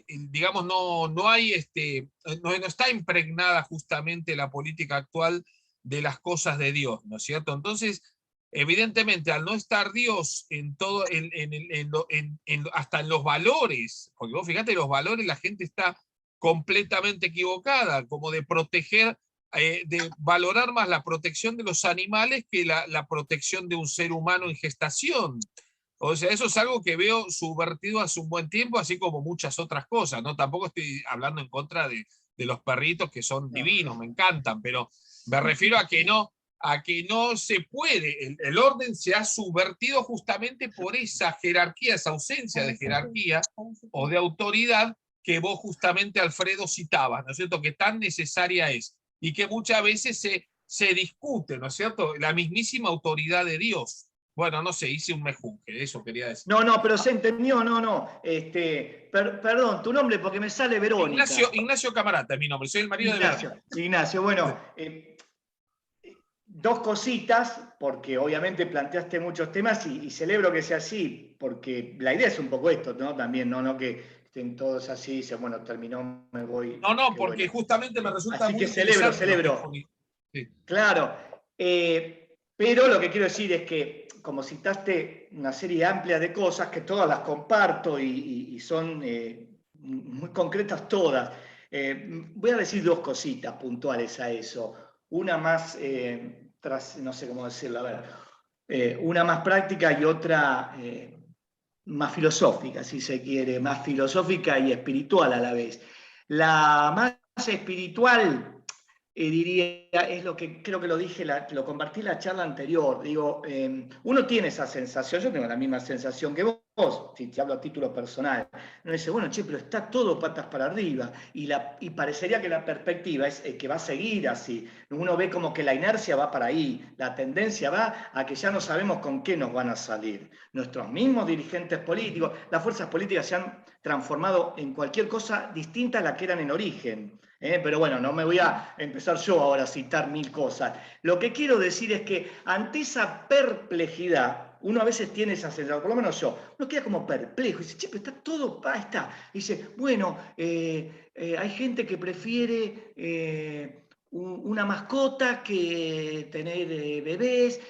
digamos, no hay, no está impregnada justamente la política actual de las cosas de Dios, ¿no es cierto? Entonces, evidentemente, al no estar Dios en todo, hasta en los valores, porque vos fíjate, los valores la gente está completamente equivocada, como de proteger, de valorar más la protección de los animales que la protección de un ser humano en gestación. O sea, eso es algo que veo subvertido hace un buen tiempo, así como muchas otras cosas, ¿no? Tampoco estoy hablando en contra de los perritos que son divinos, me encantan, pero me refiero a que no se puede, el orden se ha subvertido justamente por esa jerarquía, esa ausencia de jerarquía o de autoridad que vos justamente, Alfredo, citabas, ¿no es cierto? Que tan necesaria es y que muchas veces se discute, ¿no es cierto? La mismísima autoridad de Dios. Bueno, no sé, hice un mejunje, eso quería decir. No, pero se entendió, no. Perdón, tu nombre porque me sale Verónica. Ignacio Camarata es mi nombre, soy el marido de Verónica. Ignacio, bueno, dos cositas, porque obviamente planteaste muchos temas y celebro que sea así, porque la idea es un poco esto, ¿no? También, no que estén todos así y dicen, bueno, terminó, me voy. No, porque bueno, justamente me resulta así muy que celebro. Sí. Claro, pero lo que quiero decir es que, como citaste una serie amplia de cosas, que todas las comparto y son muy concretas todas, voy a decir dos cositas puntuales a eso. Una más, no sé cómo decirlo, a ver, una más práctica y otra más filosófica, si se quiere, más filosófica y espiritual a la vez. La más espiritual, diría, es lo que creo que lo dije, lo compartí en la charla anterior. Digo, uno tiene esa sensación, yo tengo la misma sensación que vos, si te hablo a título personal. Uno dice, bueno, che, pero está todo patas para arriba, y parecería que la perspectiva es que va a seguir así. Uno ve como que la inercia va para ahí, la tendencia va a que ya no sabemos con qué nos van a salir. Nuestros mismos dirigentes políticos, las fuerzas políticas se han transformado en cualquier cosa distinta a la que eran en origen. Pero bueno, no me voy a empezar yo ahora a citar 1000 cosas. Lo que quiero decir es que ante esa perplejidad, uno a veces tiene esa sensación, por lo menos yo, uno queda como perplejo, y dice, che, pero está todo, ahí está. Y dice, bueno, hay gente que prefiere una mascota que tener bebés.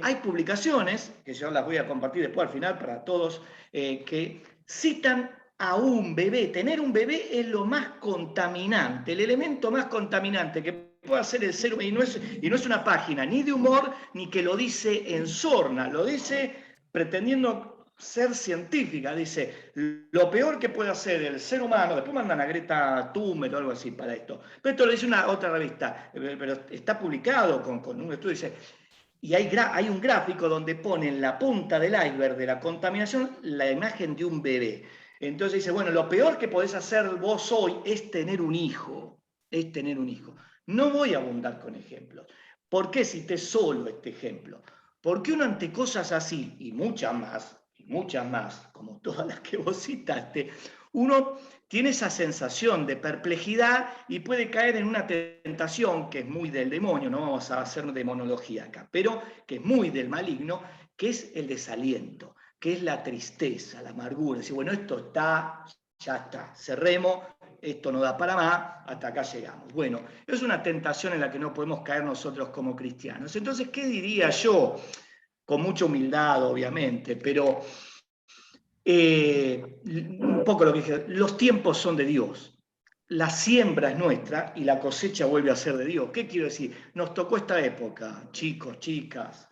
Hay publicaciones, que yo las voy a compartir después al final para todos, que citan a un bebé. Tener un bebé es lo más contaminante, el elemento más contaminante que puede hacer el ser humano, y no es una página ni de humor, ni que lo dice en sorna, lo dice pretendiendo ser científica. Dice, lo peor que puede hacer el ser humano, después mandan a Greta Thunberg o algo así para esto, pero esto lo dice otra revista, pero está publicado con un estudio, dice, y hay un gráfico donde pone en la punta del iceberg de la contaminación la imagen de un bebé. Entonces dice, bueno, lo peor que podés hacer vos hoy es tener un hijo. Es tener un hijo. No voy a abundar con ejemplos. ¿Por qué cité solo este ejemplo? Porque uno ante cosas así, y muchas más, como todas las que vos citaste, uno tiene esa sensación de perplejidad y puede caer en una tentación que es muy del demonio, no vamos a hacer demonología acá, pero que es muy del maligno, que es el desaliento, que es la tristeza, la amargura. Decir, bueno, esto está, ya está, cerremos, esto no da para más, hasta acá llegamos. Bueno, es una tentación en la que no podemos caer nosotros como cristianos. Entonces, ¿qué diría yo? Con mucha humildad, obviamente, pero un poco lo que dije, los tiempos son de Dios. La siembra es nuestra y la cosecha vuelve a ser de Dios. ¿Qué quiero decir? Nos tocó esta época, chicos, chicas,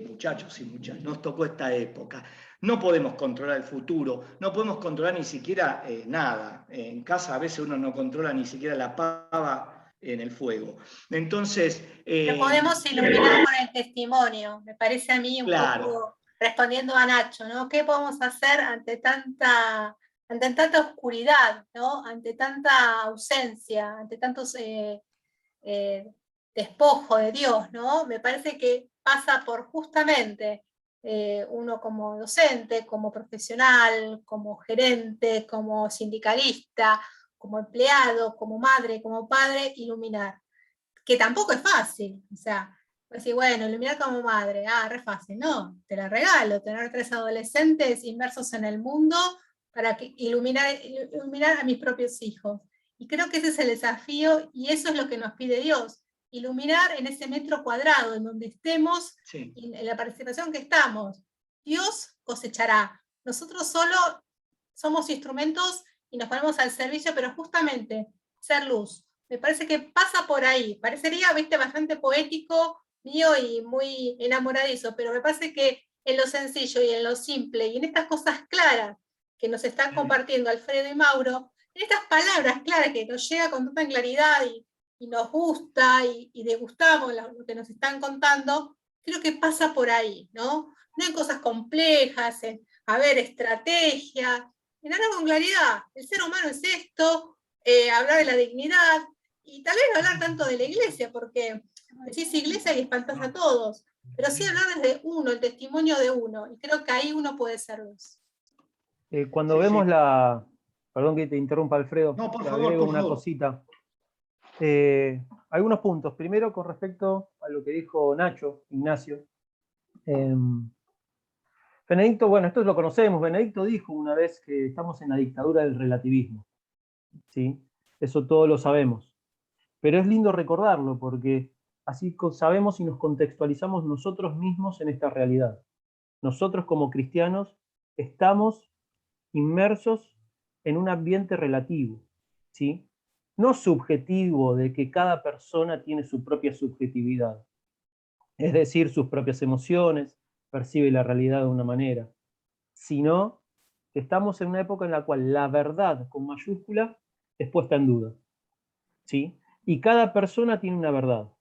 muchachos y muchachas, nos tocó esta época. No podemos controlar el futuro, no podemos controlar ni siquiera nada. En casa a veces uno no controla ni siquiera la pava en el fuego. Entonces... Lo podemos iluminar con el testimonio, me parece a mí un poco respondiendo a Nacho, ¿no? ¿Qué podemos hacer ante tanta oscuridad, ¿no? Ante tanta ausencia, ante tantos despojo de Dios, ¿no? Me parece que pasa por justamente uno como docente, como profesional, como gerente, como sindicalista, como empleado, como madre, como padre, iluminar. Que tampoco es fácil, o sea, decir, bueno, iluminar como madre, re fácil, no, te la regalo, tener 3 adolescentes inmersos en el mundo para iluminar a mis propios hijos. Y creo que ese es el desafío y eso es lo que nos pide Dios, iluminar en ese metro cuadrado en donde estemos, sí, en la participación que estamos. Dios cosechará. Nosotros solo somos instrumentos y nos ponemos al servicio, pero justamente ser luz. Me parece que pasa por ahí. Parecería, viste, bastante poético mío y muy enamoradizo, pero me parece que en lo sencillo y en lo simple y en estas cosas claras que nos están compartiendo Alfredo y Mauro, en estas palabras claras que nos llega con tanta claridad y nos gusta y degustamos lo que nos están contando, creo que pasa por ahí, ¿no? No en cosas complejas, en, estrategia, en hablar con claridad. El ser humano es esto, hablar de la dignidad, y tal vez no hablar tanto de la iglesia, porque decís iglesia y espantás a todos, pero sí hablar desde uno, el testimonio de uno, y creo que ahí uno puede ser luz. Cuando Sí, vemos sí. la... Perdón que te interrumpa, Alfredo, No, por te favor, agrego por una favor. cosita. Algunos puntos. Primero, con respecto a lo que dijo Nacho, Ignacio. Benedicto, bueno, esto lo conocemos, Benedicto dijo una vez que estamos en la dictadura del relativismo. ¿Sí? Eso todos lo sabemos. Pero es lindo recordarlo porque así sabemos y nos contextualizamos nosotros mismos en esta realidad. Nosotros como cristianos estamos inmersos en un ambiente relativo, ¿sí? No subjetivo, de que cada persona tiene su propia subjetividad, es decir, sus propias emociones, percibe la realidad de una manera, sino que estamos en una época en la cual la verdad con mayúscula es puesta en duda, ¿sí? Y cada persona tiene una verdad.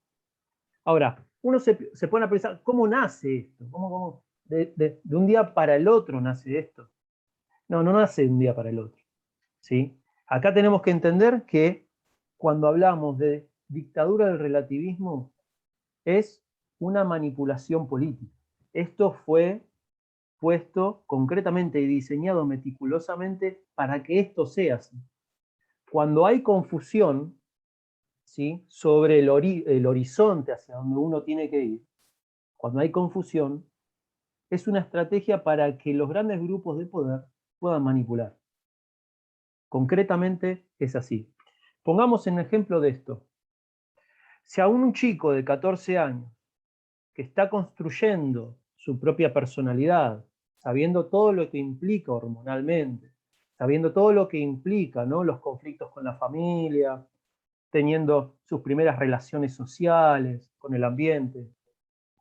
Ahora, uno se pone a pensar, ¿cómo nace esto? ¿Cómo de un día para el otro nace esto? No, no nace de un día para el otro, ¿sí? Acá tenemos que entender que cuando hablamos de dictadura del relativismo, es una manipulación política. Esto fue puesto concretamente y diseñado meticulosamente para que esto sea así. Cuando hay confusión, ¿sí?, sobre el horizonte hacia donde uno tiene que ir, cuando hay confusión, es una estrategia para que los grandes grupos de poder puedan manipular. Concretamente es así. Pongamos en ejemplo de esto. Si a un chico de 14 años que está construyendo su propia personalidad, sabiendo todo lo que implica hormonalmente, sabiendo todo lo que implica, ¿no?, los conflictos con la familia, teniendo sus primeras relaciones sociales con el ambiente,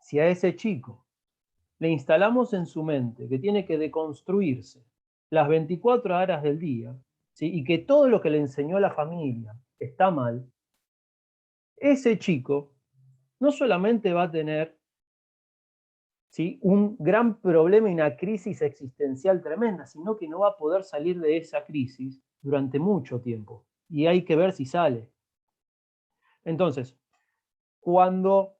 si a ese chico le instalamos en su mente que tiene que deconstruirse las 24 horas del día, ¿sí?, y que todo lo que le enseñó la familia está mal, ese chico no solamente va a tener, ¿sí?, un gran problema y una crisis existencial tremenda, sino que no va a poder salir de esa crisis durante mucho tiempo. Y hay que ver si sale. Entonces, cuando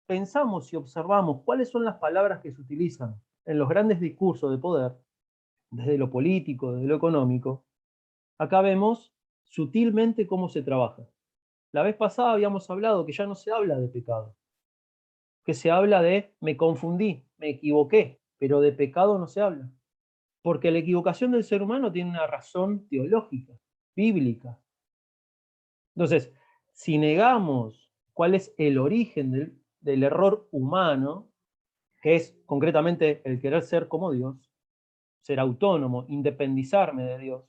pensamos y observamos cuáles son las palabras que se utilizan en los grandes discursos de poder, desde lo político, desde lo económico, acá vemos sutilmente cómo se trabaja. La vez pasada habíamos hablado que ya no se habla de pecado, que se habla de me confundí, me equivoqué, pero de pecado no se habla. Porque la equivocación del ser humano tiene una razón teológica, bíblica. Entonces, si negamos cuál es el origen del error humano, que es concretamente el querer ser como Dios, ser autónomo, independizarme de Dios,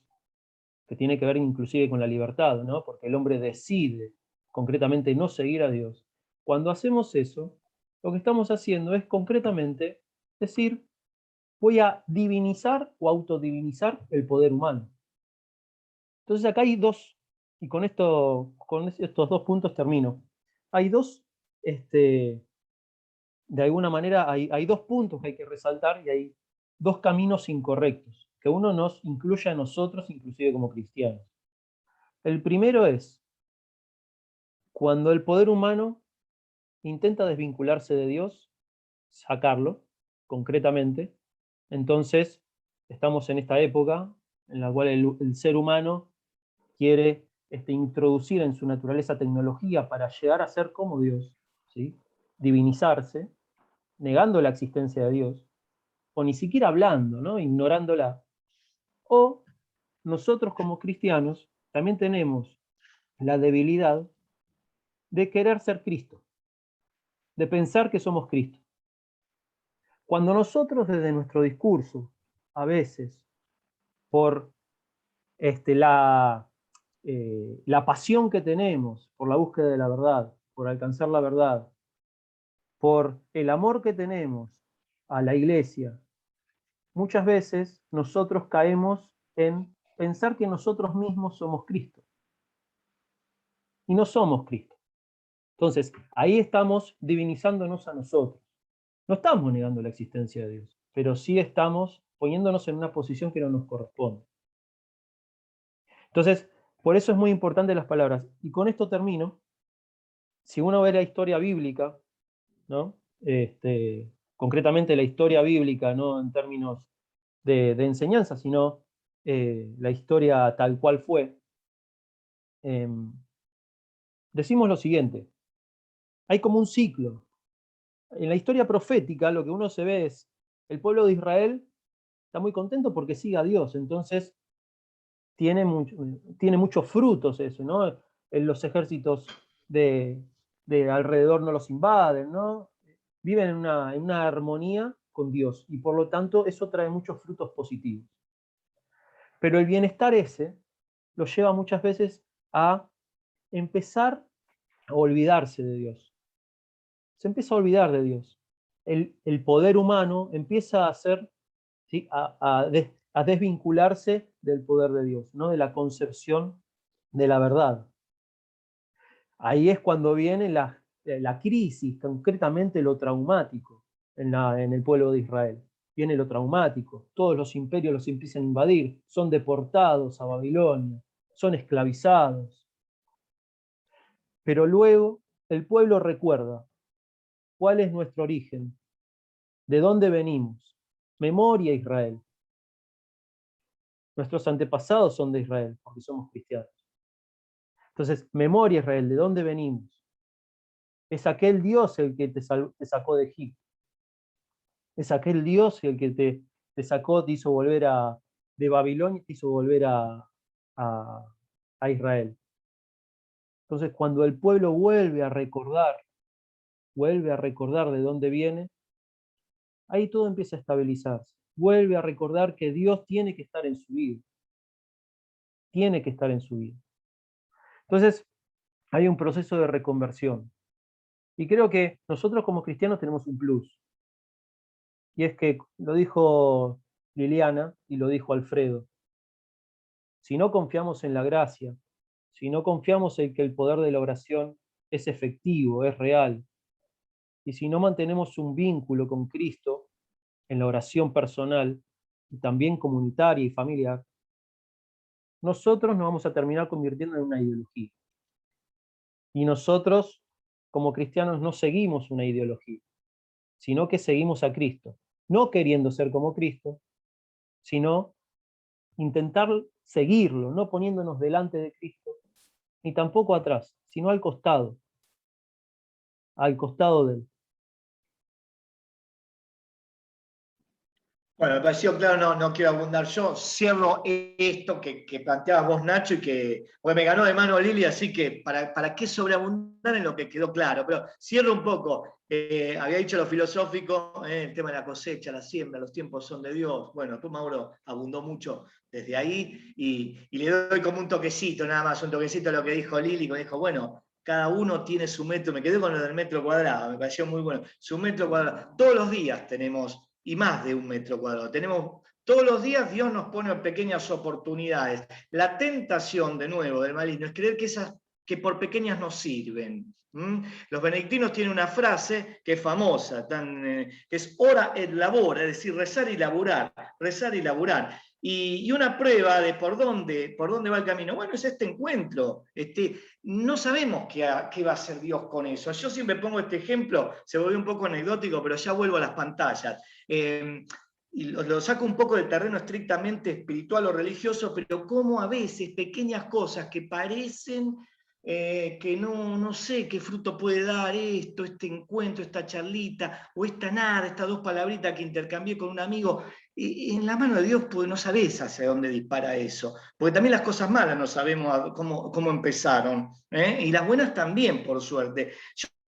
que tiene que ver inclusive con la libertad, ¿no?, porque el hombre decide concretamente no seguir a Dios. Cuando hacemos eso, lo que estamos haciendo es concretamente decir, voy a divinizar o autodivinizar el poder humano. Entonces acá hay dos, y con estos dos puntos termino. Hay dos, de alguna manera, hay dos puntos que hay que resaltar y hay dos caminos incorrectos, que uno nos incluye a nosotros, inclusive como cristianos. El primero es cuando el poder humano intenta desvincularse de Dios, sacarlo, concretamente. Entonces, estamos en esta época en la cual el ser humano quiere introducir en su naturaleza tecnología para llegar a ser como Dios, ¿sí?, divinizarse, negando la existencia de Dios, o ni siquiera hablando, ¿no?, ignorándola. O nosotros como cristianos también tenemos la debilidad de querer ser Cristo, de pensar que somos Cristo. Cuando nosotros desde nuestro discurso, a veces, por la pasión que tenemos por la búsqueda de la verdad, por alcanzar la verdad, por el amor que tenemos a la iglesia, muchas veces nosotros caemos en pensar que nosotros mismos somos Cristo. Y no somos Cristo. Entonces, ahí estamos divinizándonos a nosotros. No estamos negando la existencia de Dios, pero sí estamos poniéndonos en una posición que no nos corresponde. Entonces, por eso es muy importante las palabras. Y con esto termino. Si uno ve la historia bíblica, ¿no?, concretamente la historia bíblica, no en términos de enseñanza, sino la historia tal cual fue, decimos lo siguiente: hay como un ciclo. En la historia profética lo que uno se ve es el pueblo de Israel está muy contento porque sigue a Dios, entonces tiene muchos frutos eso, ¿no? Los ejércitos de alrededor no los invaden, ¿no? Viven en una armonía con Dios y por lo tanto eso trae muchos frutos positivos. Pero el bienestar ese lo lleva muchas veces a empezar a olvidarse de Dios. Se empieza a olvidar de Dios. El poder humano empieza a hacer, ¿sí?, a a desvincularse del poder de Dios, ¿no? De la concepción de la verdad. Ahí es cuando viene la crisis, concretamente lo traumático en el pueblo de Israel. Viene lo traumático, todos los imperios los empiezan a invadir, son deportados a Babilonia, son esclavizados. Pero luego el pueblo recuerda cuál es nuestro origen, de dónde venimos. Memoria Israel. Nuestros antepasados son de Israel, porque somos cristianos. Entonces, memoria Israel, ¿de dónde venimos? Es aquel Dios el que te sacó de Egipto. Es aquel Dios el que te sacó, te hizo volver de Babilonia, te hizo volver a Israel. Entonces, cuando el pueblo vuelve a recordar de dónde viene, ahí todo empieza a estabilizarse. Vuelve a recordar que Dios tiene que estar en su vida. Tiene que estar en su vida. Entonces, hay un proceso de reconversión. Y creo que nosotros como cristianos tenemos un plus. Y es que lo dijo Liliana y lo dijo Alfredo. Si no confiamos en la gracia, si no confiamos en que el poder de la oración es efectivo, es real, y si no mantenemos un vínculo con Cristo en la oración personal y también comunitaria y familiar, nosotros nos vamos a terminar convirtiendo en una ideología. Y nosotros, como cristianos, no seguimos una ideología, sino que seguimos a Cristo. No queriendo ser como Cristo, sino intentar seguirlo, no poniéndonos delante de Cristo, ni tampoco atrás, sino al costado de Él. Bueno, me pareció claro, no quiero abundar yo. Cierro esto que planteabas vos, Nacho, y que me ganó de mano Lili, así que ¿para qué sobreabundar en lo que quedó claro? Pero cierro un poco. Había dicho lo filosófico, el tema de la cosecha, la siembra, los tiempos son de Dios. Bueno, tú, Mauro, abundó mucho desde ahí y le doy como un toquecito, nada más, un toquecito a lo que dijo Lili, que dijo, bueno, cada uno tiene su metro, me quedé con lo del metro cuadrado, me pareció muy bueno. Su metro cuadrado, todos los días tenemos, y más de un metro cuadrado. Tenemos, todos los días Dios nos pone pequeñas oportunidades. La tentación, de nuevo, del maligno es creer que por pequeñas nos sirven. Los benedictinos tienen una frase que es famosa, que es ora et labora, es decir, rezar y laburar, rezar y laburar. Y una prueba de por dónde va el camino, bueno, es este encuentro. No sabemos qué va a hacer Dios con eso. Yo siempre pongo este ejemplo, se volvió un poco anecdótico, pero ya vuelvo a las pantallas. Y lo saco un poco del terreno estrictamente espiritual o religioso, pero como a veces pequeñas cosas que parecen que no sé qué fruto puede dar esto, este encuentro, esta charlita, o esta nada, estas dos palabritas que intercambié con un amigo, en la mano de Dios pues, no sabés hacia dónde dispara eso, porque también las cosas malas no sabemos cómo empezaron, y las buenas también, por suerte.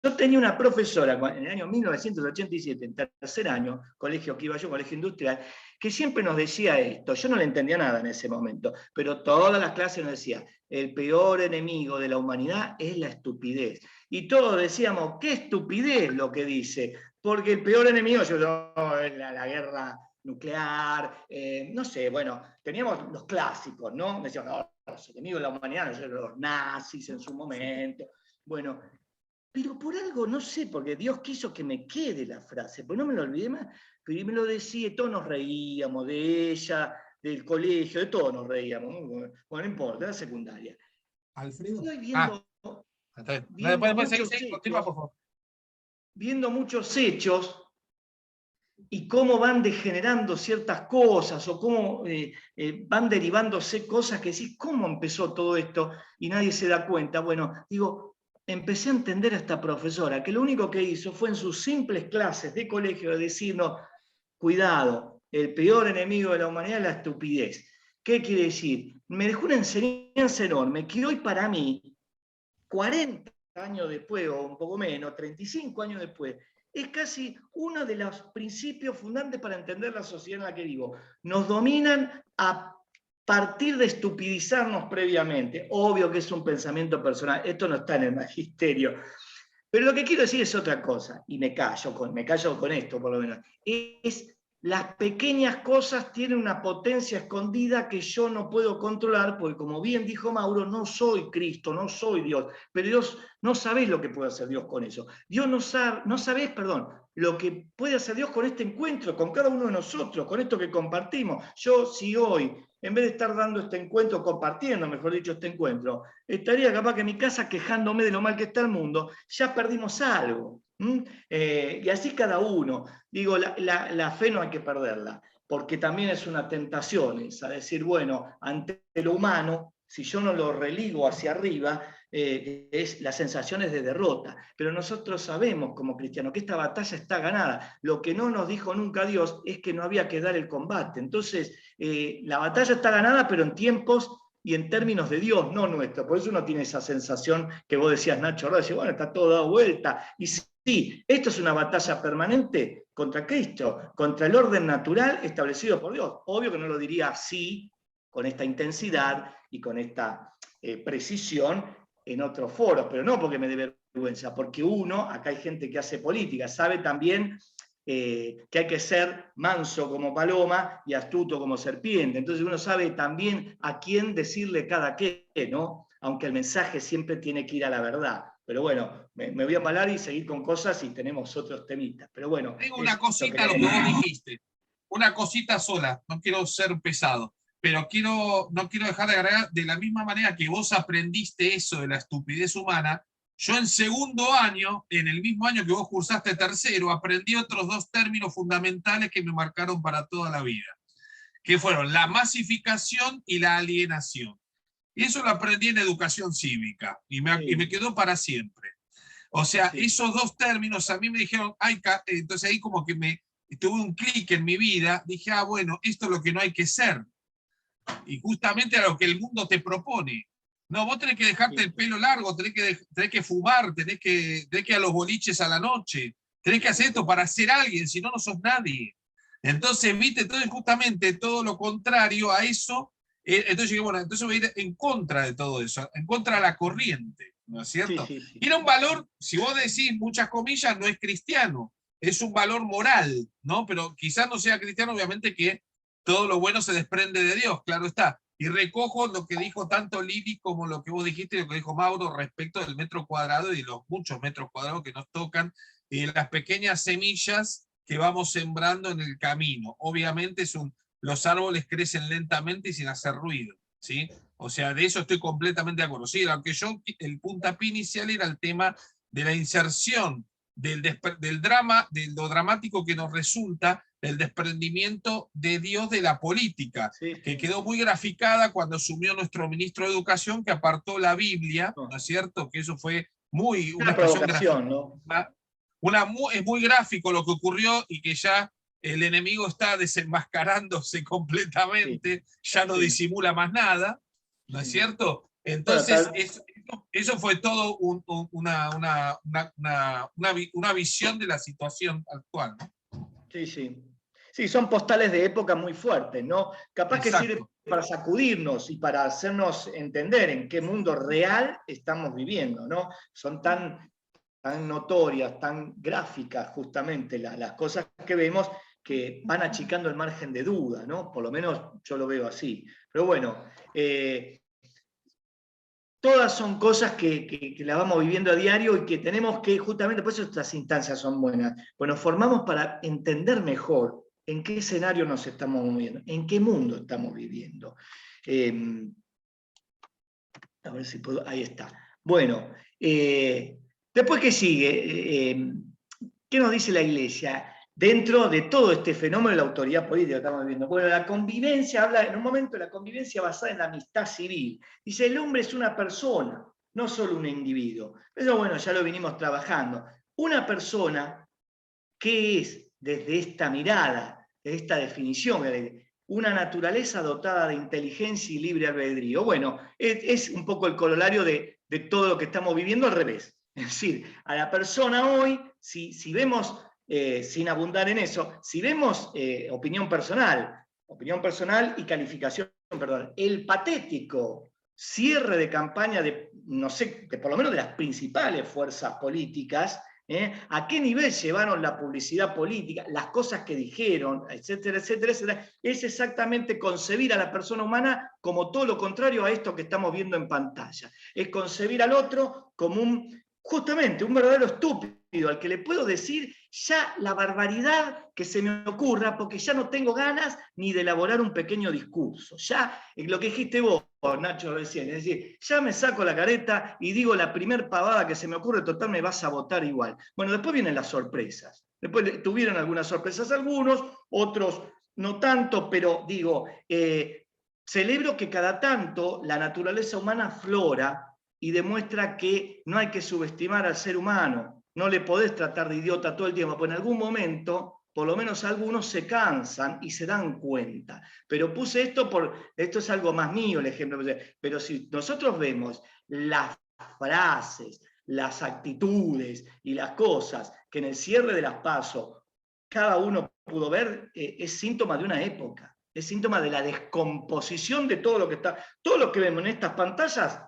Yo tenía una profesora en el año 1987, en tercer año, colegio que iba yo, colegio industrial, que siempre nos decía esto. Yo no le entendía nada en ese momento, pero todas las clases nos decía, el peor enemigo de la humanidad es la estupidez. Y todos decíamos, qué estupidez lo que dice, porque el peor enemigo, es la guerra nuclear, no sé, bueno, teníamos los clásicos, ¿no? Decíamos, no, los enemigos de la humanidad, los nazis en su momento, bueno. Pero por algo, no sé, porque Dios quiso que me quede la frase, pues no me lo olvidé más, pero me lo decía, y todos nos reíamos de ella, del colegio, de todos nos reíamos, bueno, no importa, de la secundaria. Alfredo. Viendo muchos hechos y cómo van degenerando ciertas cosas o cómo van derivándose cosas que decís, ¿cómo empezó todo esto? Y nadie se da cuenta. Bueno, digo, empecé a entender a esta profesora, que lo único que hizo fue en sus simples clases de colegio decirnos, cuidado, el peor enemigo de la humanidad es la estupidez. ¿Qué quiere decir? Me dejó una enseñanza enorme que hoy para mí, 40 años después, o un poco menos, 35 años después, es casi uno de los principios fundantes para entender la sociedad en la que vivo. Nos dominan a partir de estupidizarnos previamente. Obvio que es un pensamiento personal, esto no está en el magisterio. Pero lo que quiero decir es otra cosa, y me callo con esto por lo menos, es las pequeñas cosas tienen una potencia escondida que yo no puedo controlar, porque como bien dijo Mauro, no soy Cristo, no soy Dios, pero Dios, no sabés lo que puede hacer Dios con eso. Dios no sabés, perdón, lo que puede hacer Dios con este encuentro, con cada uno de nosotros, con esto que compartimos. Yo, si hoy, en vez de estar dando este encuentro, compartiendo, mejor dicho, este encuentro, estaría capaz que en mi casa quejándome de lo mal que está el mundo, ya perdimos algo. Y así cada uno. Digo, la fe no hay que perderla, porque también es una tentación esa, decir, bueno, ante lo humano, si yo no lo religo hacia arriba, la sensación es de derrota. Pero nosotros sabemos como cristianos que esta batalla está ganada. Lo que no nos dijo nunca Dios es que no había que dar el combate. Entonces, la batalla está ganada, pero en tiempos y en términos de Dios, no nuestro. Por eso uno tiene esa sensación que vos decías, Nacho, ahora dice, bueno, está todo dado vuelta. Y sí, esto es una batalla permanente contra Cristo, contra el orden natural establecido por Dios. Obvio que no lo diría así, con esta intensidad y con esta precisión en otros foros, pero no porque me dé vergüenza, porque uno, acá hay gente que hace política, sabe también que hay que ser manso como paloma y astuto como serpiente. Entonces uno sabe también a quién decirle cada qué, ¿no? Aunque el mensaje siempre tiene que ir a la verdad. Pero bueno, me voy a parar y seguir con cosas y tenemos otros temitas. Pero bueno. Tengo una cosita a lo que vos dijiste. Una cosita sola, no quiero ser pesado, pero no quiero dejar de agregar, de la misma manera que vos aprendiste eso de la estupidez humana, yo en segundo año, en el mismo año que vos cursaste tercero, aprendí otros dos términos fundamentales que me marcaron para toda la vida, que fueron la masificación y la alienación. Y eso lo aprendí en educación cívica y me quedó para siempre. O sea, esos dos términos a mí me dijeron, entonces ahí como que tuve un clic en mi vida, dije, bueno, esto es lo que no hay que ser. Y justamente a lo que el mundo te propone. No, vos tenés que dejarte el pelo largo, tenés que fumar, tenés que ir a los boliches a la noche, tenés que hacer esto para ser alguien, si no, no sos nadie. Entonces, viste, entonces justamente todo lo contrario a eso, entonces dije, bueno, entonces voy a ir en contra de todo eso, en contra de la corriente, ¿no es cierto? Sí. Y era un valor, si vos decís muchas comillas, no es cristiano, es un valor moral, ¿no? Pero quizás no sea cristiano, obviamente que todo lo bueno se desprende de Dios, claro está. Y recojo lo que dijo tanto Lili como lo que vos dijiste y lo que dijo Mauro respecto del metro cuadrado y de los muchos metros cuadrados que nos tocan y las pequeñas semillas que vamos sembrando en el camino. Obviamente los árboles crecen lentamente y sin hacer ruido, ¿sí? O sea, de eso estoy completamente de acuerdo. Sí, aunque el puntapié inicial era el tema de la inserción del drama, de lo dramático que nos resulta el desprendimiento de Dios de la política, que quedó muy graficada cuando asumió nuestro ministro de Educación, que apartó la Biblia, ¿no es cierto? Que eso fue una provocación, ¿no? Es muy gráfico lo que ocurrió y que ya el enemigo está desenmascarándose completamente, ya no disimula más nada, ¿no es cierto? Entonces, eso fue todo una visión de la situación actual, ¿no? Sí, son postales de época muy fuertes, ¿no? Capaz que sirve para sacudirnos y para hacernos entender en qué mundo real estamos viviendo, ¿no? Son tan notorias, tan gráficas justamente las cosas que vemos que van achicando el margen de duda, ¿no? Por lo menos yo lo veo así. Pero bueno, todas son cosas que la vamos viviendo a diario y que tenemos que, justamente por eso estas instancias son buenas, pues nos formamos para entender mejor en qué escenario nos estamos moviendo, en qué mundo estamos viviendo. A ver si puedo, ahí está. Bueno, después, ¿qué sigue? ¿Qué nos dice la Iglesia? Dentro de todo este fenómeno de la autoridad política que estamos viviendo. Bueno, la convivencia, habla en un momento de la convivencia basada en la amistad civil. Dice, el hombre es una persona, no solo un individuo. Pero bueno, ya lo vinimos trabajando. Una persona que es, desde esta mirada, de esta definición, una naturaleza dotada de inteligencia y libre albedrío. Bueno, es un poco el corolario de todo lo que estamos viviendo al revés. Es decir, a la persona hoy, si vemos, sin abundar en eso, si vemos opinión personal y calificación, perdón, el patético cierre de campaña de, no sé, por lo menos de las principales fuerzas políticas, ¿A qué nivel llevaron la publicidad política, las cosas que dijeron, etcétera, etcétera, etcétera? Es exactamente concebir a la persona humana como todo lo contrario a esto que estamos viendo en pantalla. Es concebir al otro como justamente un verdadero estúpido, al que le puedo decir ya la barbaridad que se me ocurra, porque ya no tengo ganas ni de elaborar un pequeño discurso. Ya, lo que dijiste vos, Nacho, recién, es decir, ya me saco la careta y digo la primer pavada que se me ocurre, total me vas a votar igual. Bueno, después vienen las sorpresas. Después tuvieron algunas sorpresas algunos, otros no tanto, pero digo, celebro que cada tanto la naturaleza humana aflora y demuestra que no hay que subestimar al ser humano, no le podés tratar de idiota todo el tiempo, porque en algún momento, por lo menos algunos se cansan y se dan cuenta. Pero puse esto esto es algo más mío el ejemplo, pero si nosotros vemos las frases, las actitudes y las cosas que en el cierre de las PASO cada uno pudo ver, es síntoma de una época, es síntoma de la descomposición de todo lo que vemos en estas pantallas,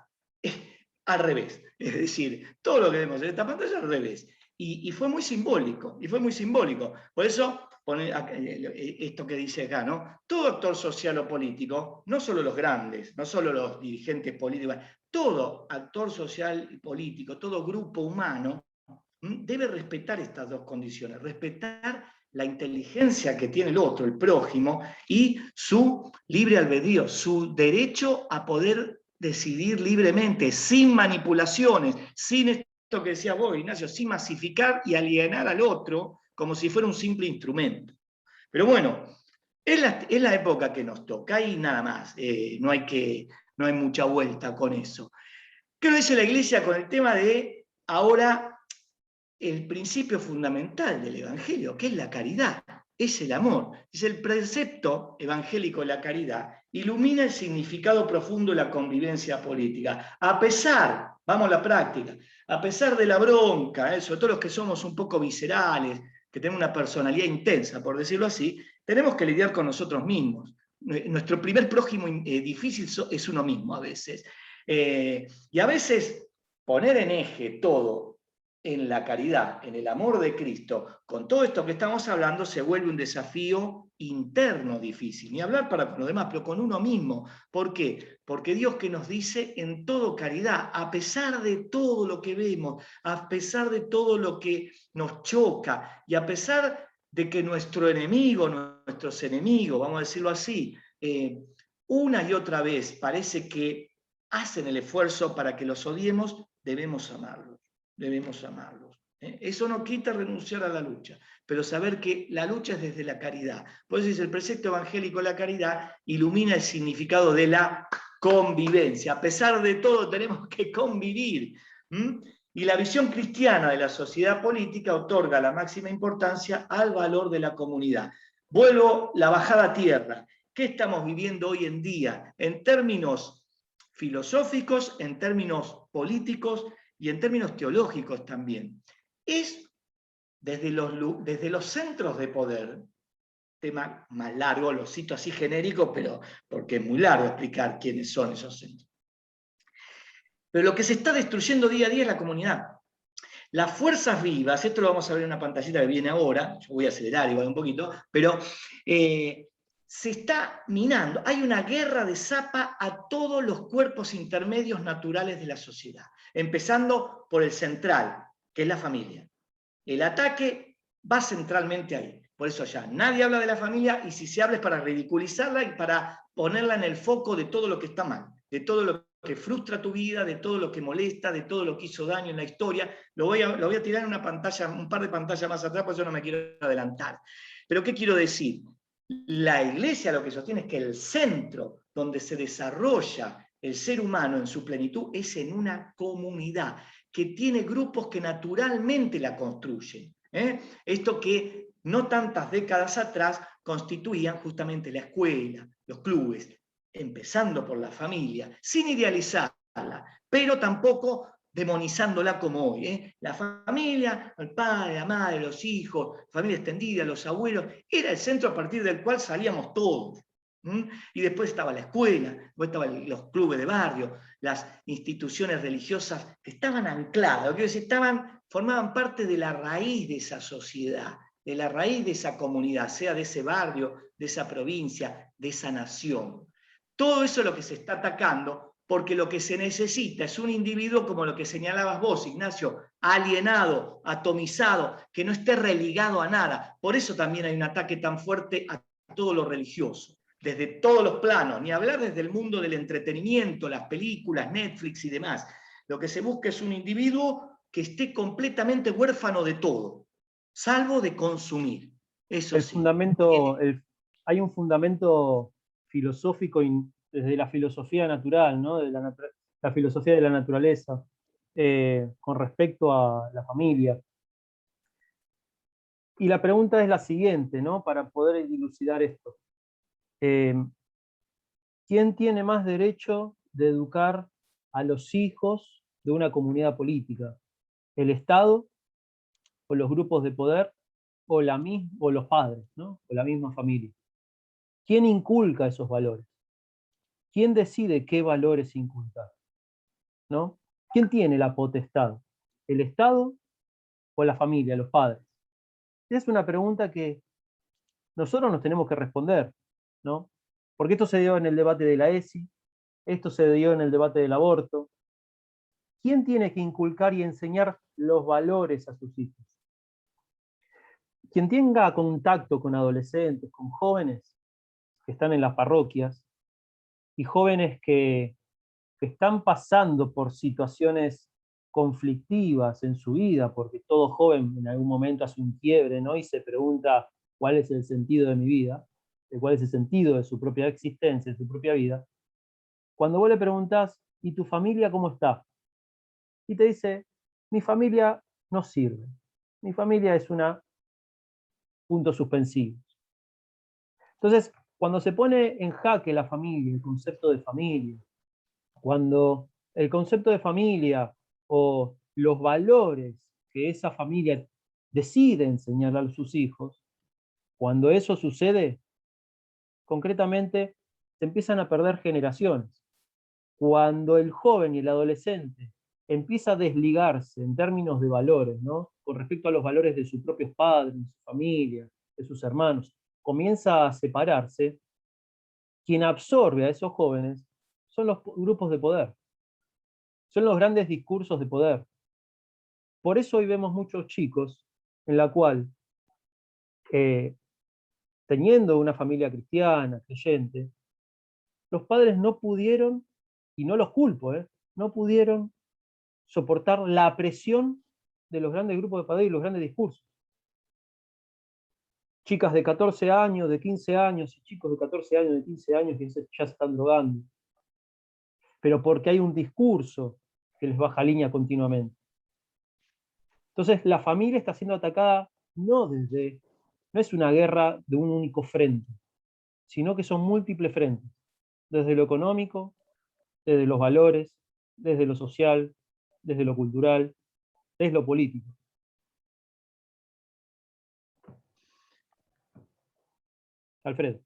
al revés, es decir, todo lo que vemos en esta pantalla al revés. Y fue muy simbólico, Por eso, esto que dice acá, ¿no? Todo actor social o político, no solo los grandes, no solo los dirigentes políticos, todo actor social y político, todo grupo humano, debe respetar estas dos condiciones, respetar la inteligencia que tiene el otro, el prójimo, y su libre albedrío, su derecho a poder decidir libremente, sin manipulaciones, sin esto que decías vos, Ignacio, sin masificar y alienar al otro como si fuera un simple instrumento. Pero bueno, es la época que nos toca y nada más, no hay mucha vuelta con eso. ¿Qué nos dice la Iglesia con el tema de ahora el principio fundamental del Evangelio, que es la caridad? Es el amor, es el precepto evangélico de la caridad, ilumina el significado profundo de la convivencia política. A pesar, vamos a la práctica, a pesar de la bronca, sobre todo los que somos un poco viscerales, que tenemos una personalidad intensa, por decirlo así, tenemos que lidiar con nosotros mismos. Nuestro primer prójimo difícil es uno mismo a veces. Y a veces poner en eje todo en la caridad, en el amor de Cristo, con todo esto que estamos hablando, se vuelve un desafío interno difícil. Ni hablar para con los demás, pero con uno mismo. ¿Por qué? Porque Dios que nos dice en todo caridad, a pesar de todo lo que vemos, a pesar de todo lo que nos choca, y a pesar de que nuestros enemigos, vamos a decirlo así, una y otra vez parece que hacen el esfuerzo para que los odiemos, debemos amarlos. Eso no quita renunciar a la lucha, pero saber que la lucha es desde la caridad. Por eso dice, el precepto evangélico de la caridad ilumina el significado de la convivencia. A pesar de todo tenemos que convivir. Y la visión cristiana de la sociedad política otorga la máxima importancia al valor de la comunidad. Vuelvo la bajada a tierra. ¿Qué estamos viviendo hoy en día? En términos filosóficos, en términos políticos y en términos teológicos también. Es desde los centros de poder, tema más largo, lo cito así genérico, pero porque es muy largo explicar quiénes son esos centros. Pero lo que se está destruyendo día a día es la comunidad. Las fuerzas vivas, esto lo vamos a ver en una pantallita que viene ahora, yo voy a acelerar igual un poquito, pero se está minando, hay una guerra de zapa a todos los cuerpos intermedios naturales de la sociedad, empezando por el central, que es la familia. El ataque va centralmente ahí, por eso ya nadie habla de la familia, y si se habla es para ridiculizarla y para ponerla en el foco de todo lo que está mal, de todo lo que frustra tu vida, de todo lo que molesta, de todo lo que hizo daño en la historia. Lo voy a tirar en una pantalla, un par de pantallas más atrás, porque yo no me quiero adelantar. Pero ¿qué quiero decir? La Iglesia lo que sostiene es que el centro donde se desarrolla el ser humano en su plenitud es en una comunidad que tiene grupos que naturalmente la construyen. Esto que no tantas décadas atrás constituían justamente la escuela, los clubes, empezando por la familia, sin idealizarla, pero tampoco demonizándola como hoy. La familia, el padre, la madre, los hijos, familia extendida, los abuelos, era el centro a partir del cual salíamos todos. Y después estaba la escuela, después estaban los clubes de barrio, las instituciones religiosas que estaban ancladas, quiero decir, estaban formaban parte de la raíz de esa sociedad, de la raíz de esa comunidad, sea de ese barrio, de esa provincia, de esa nación. Todo eso es lo que se está atacando, porque lo que se necesita es un individuo como lo que señalabas vos, Ignacio, alienado, atomizado, que no esté religado a nada. Por eso también hay un ataque tan fuerte a todo lo religioso, desde todos los planos, ni hablar desde el mundo del entretenimiento, las películas, Netflix y demás. Lo que se busca es un individuo que esté completamente huérfano de todo, salvo de consumir. Eso sí. Hay un fundamento filosófico desde la filosofía natural, ¿no? De la filosofía de la naturaleza, con respecto a la familia. Y la pregunta es la siguiente, ¿no? Para poder dilucidar esto. ¿Quién tiene más derecho de educar a los hijos de una comunidad política? ¿El Estado o los grupos de poder o los padres, ¿no? O la misma familia? ¿Quién inculca esos valores? ¿Quién decide qué valores inculcar? ¿No? ¿Quién tiene la potestad? ¿El Estado o la familia, los padres? Es una pregunta que nosotros nos tenemos que responder, ¿no? Porque esto se dio en el debate de la ESI, esto se dio en el debate del aborto. ¿Quién tiene que inculcar y enseñar los valores a sus hijos? Quien tenga contacto con adolescentes, con jóvenes que están en las parroquias y jóvenes que están pasando por situaciones conflictivas en su vida, porque todo joven en algún momento hace un quiebre, ¿no? Y se pregunta cuál es el sentido de mi vida, cuál es el sentido de su propia existencia, de su propia vida. Cuando vos le preguntás, ¿y tu familia cómo está? Y te dice, mi familia no sirve. Mi familia es una puntos suspensivos. Entonces, cuando se pone en jaque la familia, el concepto de familia, cuando el concepto de familia o los valores que esa familia decide enseñar a sus hijos, cuando eso sucede, concretamente se empiezan a perder generaciones. Cuando el joven y el adolescente empieza a desligarse en términos de valores, ¿no? Con respecto a los valores de sus propios padres, de su familia, de sus hermanos, comienza a separarse, quien absorbe a esos jóvenes son los grupos de poder, son los grandes discursos de poder. Por eso hoy vemos muchos chicos en la cual, teniendo una familia cristiana, creyente, los padres no pudieron, y no los culpo, no pudieron soportar la presión de los grandes grupos de poder y los grandes discursos. Chicas de 14 años, de 15 años, y chicos de 14 años, de 15 años que ya se están drogando. Pero porque hay un discurso que les baja línea continuamente. Entonces la familia está siendo atacada no es una guerra de un único frente, sino que son múltiples frentes, desde lo económico, desde los valores, desde lo social, desde lo cultural, desde lo político. Alfredo.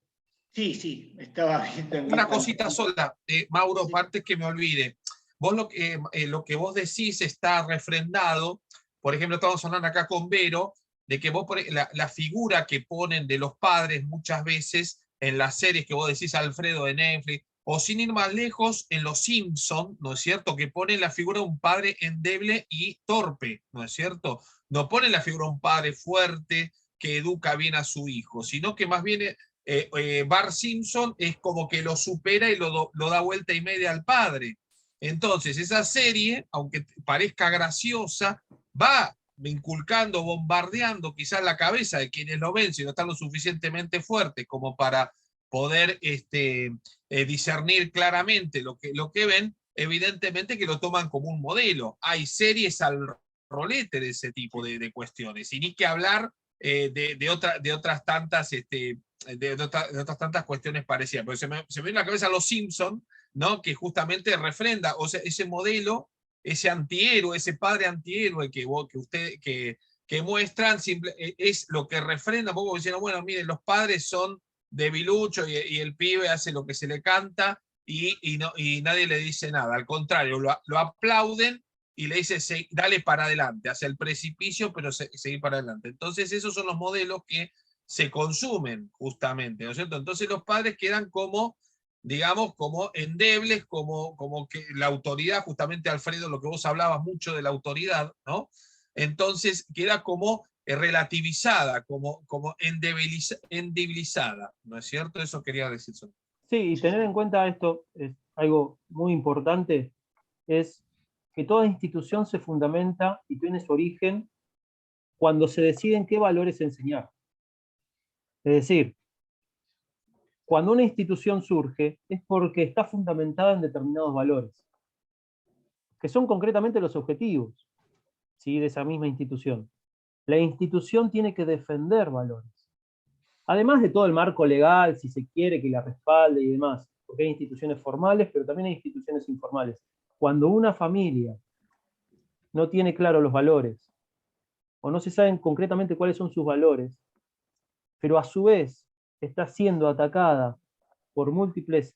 Sí, estaba viendo. Una cosita sola, Mauro, sí. Antes que me olvide. Vos lo que vos decís está refrendado. Por ejemplo, estamos hablando acá con Vero, de que vos la figura que ponen de los padres muchas veces en las series que vos decís, Alfredo, de Netflix, o sin ir más lejos, en Los Simpson, ¿no es cierto? Que ponen la figura de un padre endeble y torpe, ¿no es cierto? No ponen la figura de un padre fuerte que educa bien a su hijo, sino que más bien Bart Simpson es como que lo supera y lo da vuelta y media al padre. Entonces, esa serie, aunque parezca graciosa, va inculcando, bombardeando quizás la cabeza de quienes lo ven, si no están lo suficientemente fuertes como para poder discernir claramente lo que ven, evidentemente que lo toman como un modelo. Hay series al rolete de ese tipo de cuestiones, y ni que hablar de otras tantas de otras tantas cuestiones parecidas. Porque se me viene a la cabeza Los Simpson, ¿no? Que justamente refrenda, o sea, ese modelo, ese antihéroe, ese padre antihéroe que muestran, es lo que refrenda un poco diciendo, bueno, miren, los padres son debiluchos y el pibe hace lo que se le canta y nadie le dice nada. Al contrario, lo aplauden y le dice, dale para adelante, hacia el precipicio, pero seguir para adelante. Entonces esos son los modelos que se consumen justamente, ¿no es cierto? Entonces los padres quedan como, digamos, como endebles, como que la autoridad, justamente Alfredo, lo que vos hablabas mucho de la autoridad, ¿no? Entonces queda como relativizada, como endebilizada, ¿no es cierto? Eso quería decir. Sí, y tener en cuenta esto, es algo muy importante, es que toda institución se fundamenta y tiene su origen cuando se deciden qué valores enseñar. Es decir, cuando una institución surge es porque está fundamentada en determinados valores, que son concretamente los objetivos, ¿sí?, de esa misma institución. La institución tiene que defender valores. Además de todo el marco legal, si se quiere, que la respalde y demás, porque hay instituciones formales, pero también hay instituciones informales. Cuando una familia no tiene claro los valores, o no se saben concretamente cuáles son sus valores, pero a su vez está siendo atacada por múltiples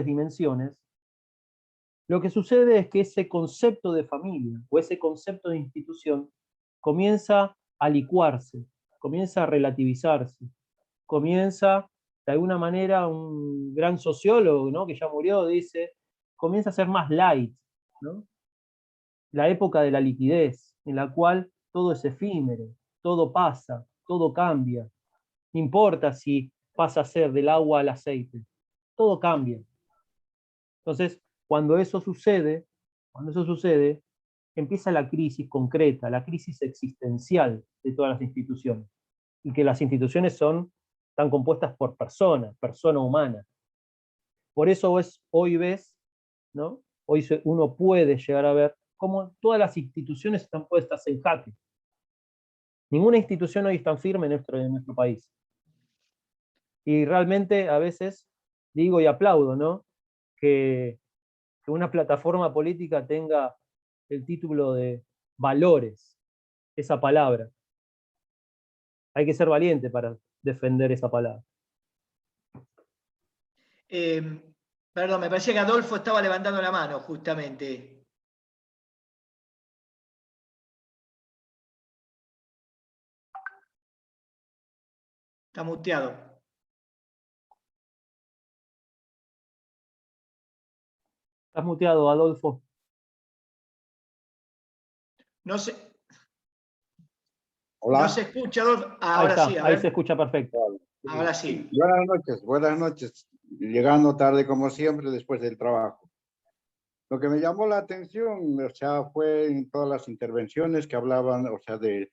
dimensiones, lo que sucede es que ese concepto de familia o ese concepto de institución comienza a licuarse, comienza a relativizarse, comienza, de alguna manera, un gran sociólogo, ¿no?, que ya murió, dice, comienza a ser más light, ¿no? La época de la liquidez, en la cual todo es efímero, todo pasa, todo cambia. No importa si pasa a ser del agua al aceite, todo cambia. Entonces, cuando eso sucede, empieza la crisis concreta, la crisis existencial de todas las instituciones. Y que las instituciones están compuestas por personas, persona humana. Por eso hoy ves, ¿no? Hoy uno puede llegar a ver cómo todas las instituciones están puestas en jaque. Ninguna institución hoy es tan firme en nuestro país. Y realmente a veces digo y aplaudo, ¿no?, que una plataforma política tenga el título de valores, esa palabra. Hay que ser valiente para defender esa palabra. Perdón, me parecía que Adolfo estaba levantando la mano, justamente. Está muteado. Estás muteado, Adolfo. No se, Hola. no se escucha, Adolfo. Ahora sí, a ahí ver. se escucha perfecto. Ahora sí. Buenas noches. Llegando tarde como siempre después del trabajo. Lo que me llamó la atención, o sea, fue en todas las intervenciones que hablaban, o sea, de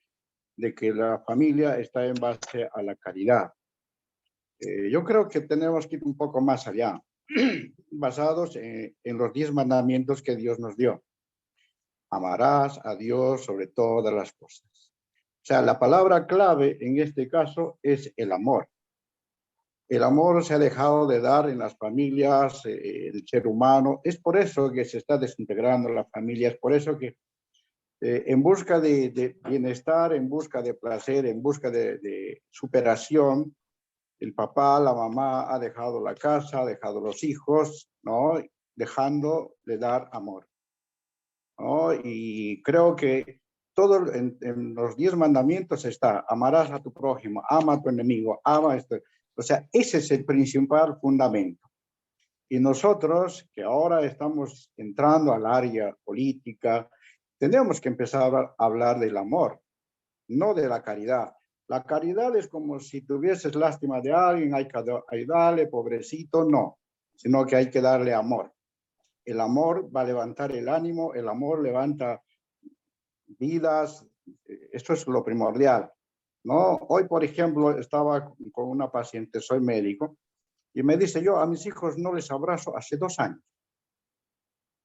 que la familia está en base a la caridad. Yo creo que tenemos que ir un poco más allá, basados en los 10 mandamientos que Dios nos dio. Amarás a Dios sobre todas las cosas. O sea, la palabra clave en este caso es el amor. El amor se ha dejado de dar en las familias, el ser humano. Es por eso que se está desintegrando la familia, es por eso que en busca de bienestar, en busca de placer, en busca de superación, el papá, la mamá ha dejado la casa, ha dejado los hijos, ¿no?, dejando de dar amor, ¿no? Y creo que todo en los 10 mandamientos está: amarás a tu prójimo, ama a tu enemigo, ama esto. O sea, ese es el principal fundamento. Y nosotros, que ahora estamos entrando al área política, tenemos que empezar a hablar del amor, no de la caridad. La caridad es como si tuvieses lástima de alguien, hay que ayudarle, pobrecito, no, sino que hay que darle amor. El amor va a levantar el ánimo, el amor levanta vidas, esto es lo primordial, ¿no? Hoy, por ejemplo, estaba con una paciente, soy médico, y me dice: yo a mis hijos no les abrazo hace 2 años.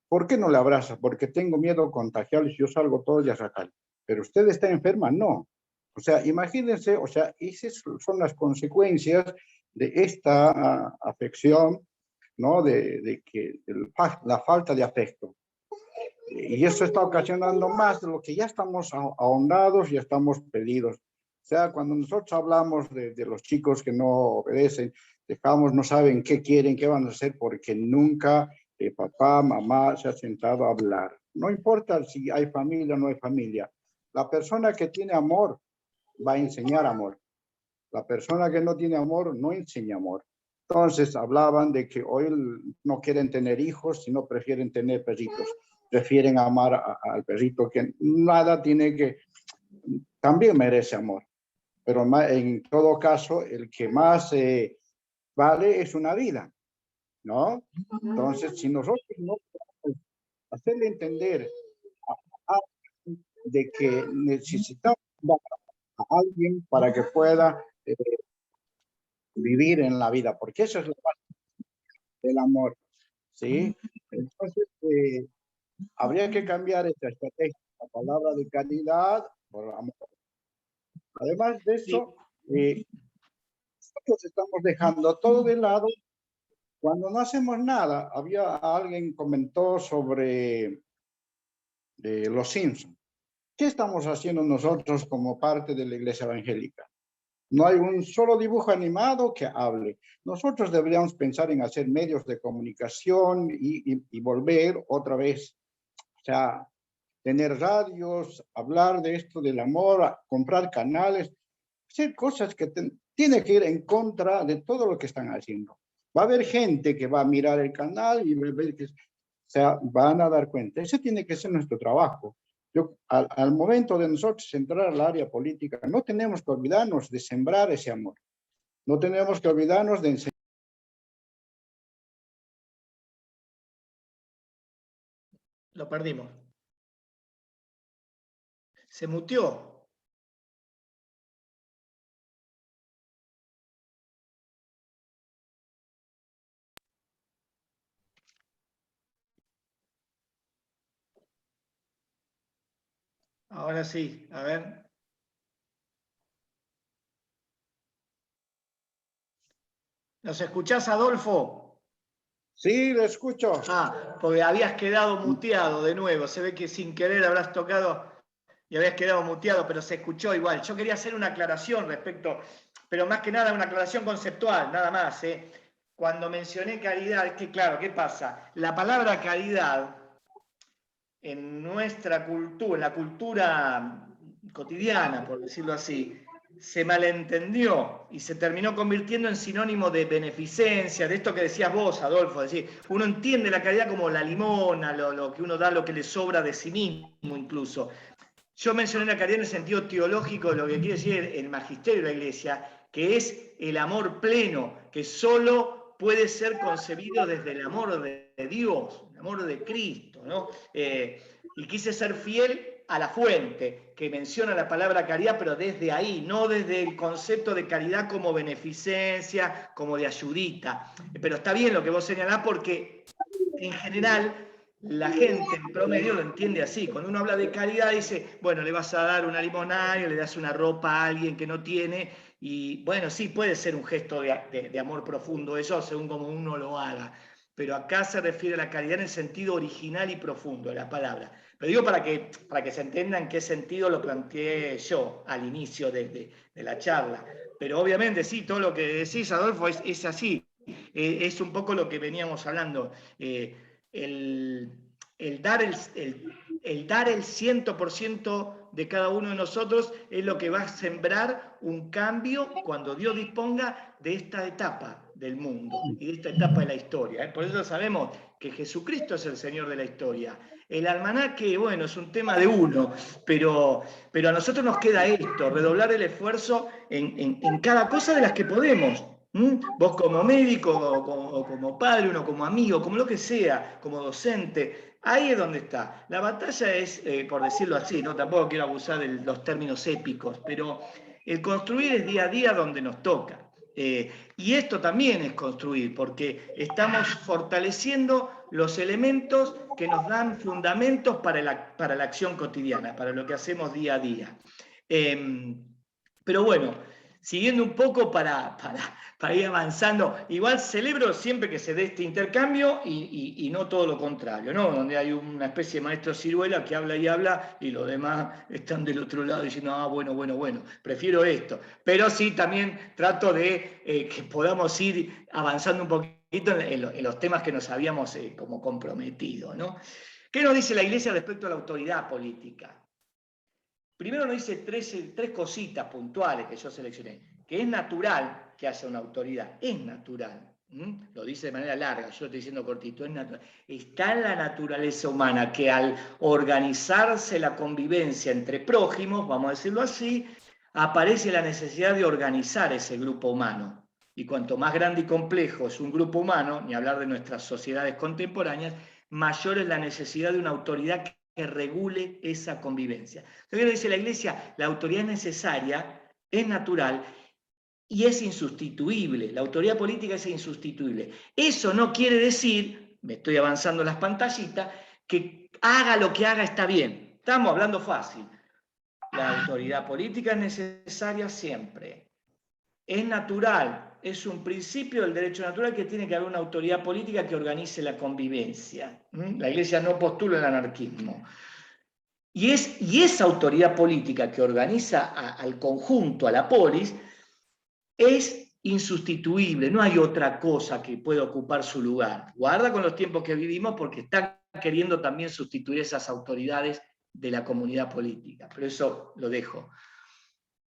¿Por qué no le abraza? Porque tengo miedo a contagiarles, yo salgo todos los días a calle. ¿Pero usted está enferma? No. O sea, imagínense, o sea, esas son las consecuencias de esta afección, ¿no? De la falta de afecto. Y eso está ocasionando más de lo que ya estamos ahondados y estamos perdidos. O sea, cuando nosotros hablamos de los chicos que no obedecen, no saben qué quieren, qué van a hacer, porque nunca papá, mamá se ha sentado a hablar. No importa si hay familia o no hay familia. La persona que tiene amor va a enseñar amor. La persona que no tiene amor no enseña amor. Entonces hablaban de que hoy no quieren tener hijos, sino prefieren tener perritos. Prefieren amar al perrito, que nada tiene que, también merece amor. Pero en todo caso, el que más vale es una vida, ¿no? Entonces, si nosotros no podemos hacerle entender a de que necesitamos a alguien para que pueda vivir en la vida, porque eso es la base del amor, ¿sí? Entonces, habría que cambiar esta estrategia, la palabra de caridad por amor. Además de eso, nosotros estamos dejando todo de lado cuando no hacemos nada. Alguien comentó sobre los Simpsons. ¿Qué estamos haciendo nosotros como parte de la Iglesia Evangélica? No hay un solo dibujo animado que hable. Nosotros deberíamos pensar en hacer medios de comunicación y volver otra vez. O sea, tener radios, hablar de esto del amor, comprar canales, hacer cosas que tiene que ir en contra de todo lo que están haciendo. Va a haber gente que va a mirar el canal y ver que, o sea, van a dar cuenta. Ese tiene que ser nuestro trabajo. Al momento de nosotros entrar al área política, no tenemos que olvidarnos de sembrar ese amor. No tenemos que olvidarnos de enseñar. Lo perdimos. Se muteó. Ahora sí, a ver. ¿Nos escuchás, Adolfo? Sí, lo escucho. Ah, porque habías quedado muteado de nuevo. Se ve que sin querer habrás tocado y habías quedado muteado, pero se escuchó igual. Yo quería hacer una aclaración respecto, pero más que nada una aclaración conceptual, nada más. Cuando mencioné caridad, es que claro, ¿qué pasa? La palabra caridad en nuestra cultura, en la cultura cotidiana, por decirlo así, se malentendió y se terminó convirtiendo en sinónimo de beneficencia, de esto que decías vos, Adolfo, es decir, uno entiende la caridad como la limona, lo que uno da, lo que le sobra de sí mismo incluso. Yo mencioné la caridad en el sentido teológico de lo que quiere decir el magisterio de la Iglesia, que es el amor pleno, que solo puede ser concebido desde el amor de Dios, el amor de Cristo, ¿no? Y quise ser fiel a la fuente, que menciona la palabra caridad, pero desde ahí, no desde el concepto de caridad como beneficencia, como de ayudita. Pero está bien lo que vos señalás porque en general la gente en promedio lo entiende así. Cuando uno habla de caridad dice, bueno, le vas a dar una limonada, le das una ropa a alguien que no tiene, y bueno, sí, puede ser un gesto de amor profundo eso, según como uno lo haga. Pero acá se refiere a la caridad en el sentido original y profundo de la palabra. Pero digo para que se entienda en qué sentido lo planteé yo al inicio de la charla. Pero obviamente sí, todo lo que decís, Adolfo, es así. Es un poco lo que veníamos hablando. El dar el 100% de cada uno de nosotros es lo que va a sembrar un cambio cuando Dios disponga de esta etapa del mundo y de esta etapa de la historia. Por eso sabemos que Jesucristo es el Señor de la historia. El almanaque, bueno, es un tema de uno, pero a nosotros nos queda esto, redoblar el esfuerzo en cada cosa de las que podemos. Vos como médico, o como padre, uno como amigo, como lo que sea, como docente, ahí es donde está. La batalla es, por decirlo así, ¿no? Tampoco quiero abusar de los términos épicos, pero el construir es día a día donde nos toca. Y esto también es construir, porque estamos fortaleciendo los elementos que nos dan fundamentos para la acción cotidiana, para lo que hacemos día a día. Pero bueno, siguiendo un poco para ir avanzando, igual celebro siempre que se dé este intercambio y no todo lo contrario, ¿no? Donde hay una especie de maestro ciruela que habla y los demás están del otro lado diciendo, bueno, prefiero esto. Pero sí también trato de que podamos ir avanzando un poquito en los temas que nos habíamos como comprometido, ¿no? ¿Qué nos dice la Iglesia respecto a la autoridad política? Primero nos dice tres cositas puntuales que yo seleccioné. Que es natural que haya una autoridad, es natural. Lo dice de manera larga, yo lo estoy diciendo cortito, es natural. Está en la naturaleza humana que al organizarse la convivencia entre prójimos, vamos a decirlo así, aparece la necesidad de organizar ese grupo humano. Y cuanto más grande y complejo es un grupo humano, ni hablar de nuestras sociedades contemporáneas, mayor es la necesidad de una autoridad que regule esa convivencia. Entonces dice la Iglesia, la autoridad es necesaria, es natural, y es insustituible. La autoridad política es insustituible. Eso no quiere decir, me estoy avanzando las pantallitas, que haga lo que haga está bien. Estamos hablando fácil. La autoridad política es necesaria siempre. Es natural, es un principio del derecho natural que tiene que haber una autoridad política que organice la convivencia. La Iglesia no postula el anarquismo. Y esa autoridad política que organiza al conjunto, a la polis, es insustituible, no hay otra cosa que pueda ocupar su lugar. Guarda con los tiempos que vivimos porque están queriendo también sustituir esas autoridades de la comunidad política, pero eso lo dejo.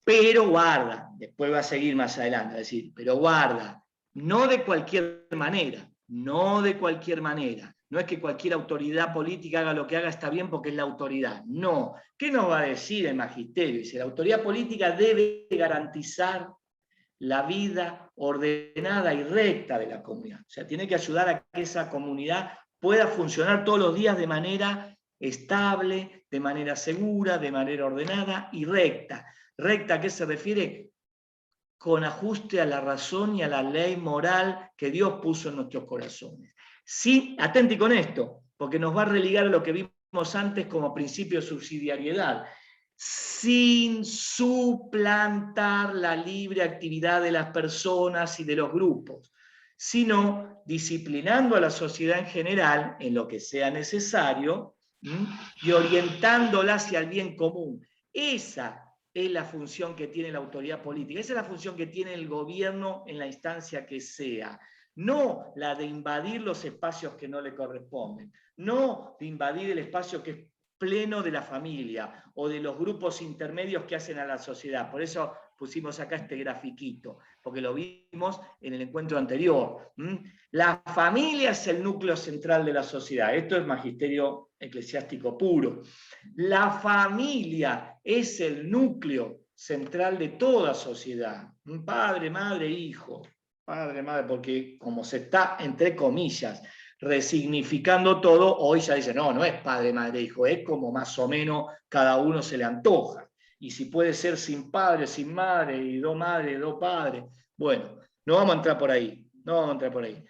Pero guarda, después va a seguir más adelante, a decir, pero guarda, no de cualquier manera, no de cualquier manera. No es que cualquier autoridad política haga lo que haga está bien porque es la autoridad. No. ¿Qué nos va a decir el magisterio? Dice, la autoridad política debe garantizar la vida ordenada y recta de la comunidad. O sea, tiene que ayudar a que esa comunidad pueda funcionar todos los días de manera estable, de manera segura, de manera ordenada y recta. ¿Recta a qué se refiere? Con ajuste a la razón y a la ley moral que Dios puso en nuestros corazones. Sí, atenti con esto, porque nos va a religar a lo que vimos antes como principio de subsidiariedad. Sin suplantar la libre actividad de las personas y de los grupos, sino disciplinando a la sociedad en general en lo que sea necesario y orientándola hacia el bien común. Esa es la función que tiene la autoridad política, esa es la función que tiene el gobierno en la instancia que sea. No la de invadir los espacios que no le corresponden, no de invadir el espacio que es pleno de la familia o de los grupos intermedios que hacen a la sociedad. Por eso pusimos acá este grafiquito, porque lo vimos en el encuentro anterior. La familia es el núcleo central de la sociedad. Esto es magisterio eclesiástico puro. La familia es el núcleo central de toda sociedad. Padre, madre, hijo. Padre, madre, porque como se está, entre comillas, resignificando todo, hoy ya dice, no, no es padre, madre, hijo, es como más o menos cada uno se le antoja. Y si puede ser sin padre, sin madre, y dos madres, dos padres, bueno, no vamos a entrar por ahí, no vamos a entrar por ahí.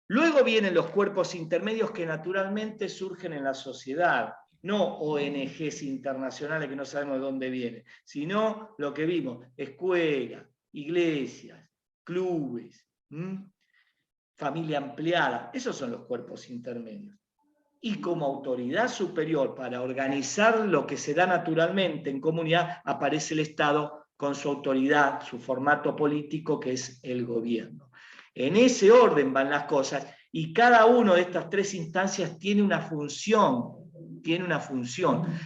Luego vienen los cuerpos intermedios que naturalmente surgen en la sociedad, no ONGs internacionales que no sabemos de dónde vienen, sino lo que vimos, escuelas, iglesias, clubes, familia ampliada, esos son los cuerpos intermedios. Y como autoridad superior para organizar lo que se da naturalmente en comunidad, aparece el Estado con su autoridad, su formato político, que es el gobierno. En ese orden van las cosas, y cada una de estas tres instancias tiene una función.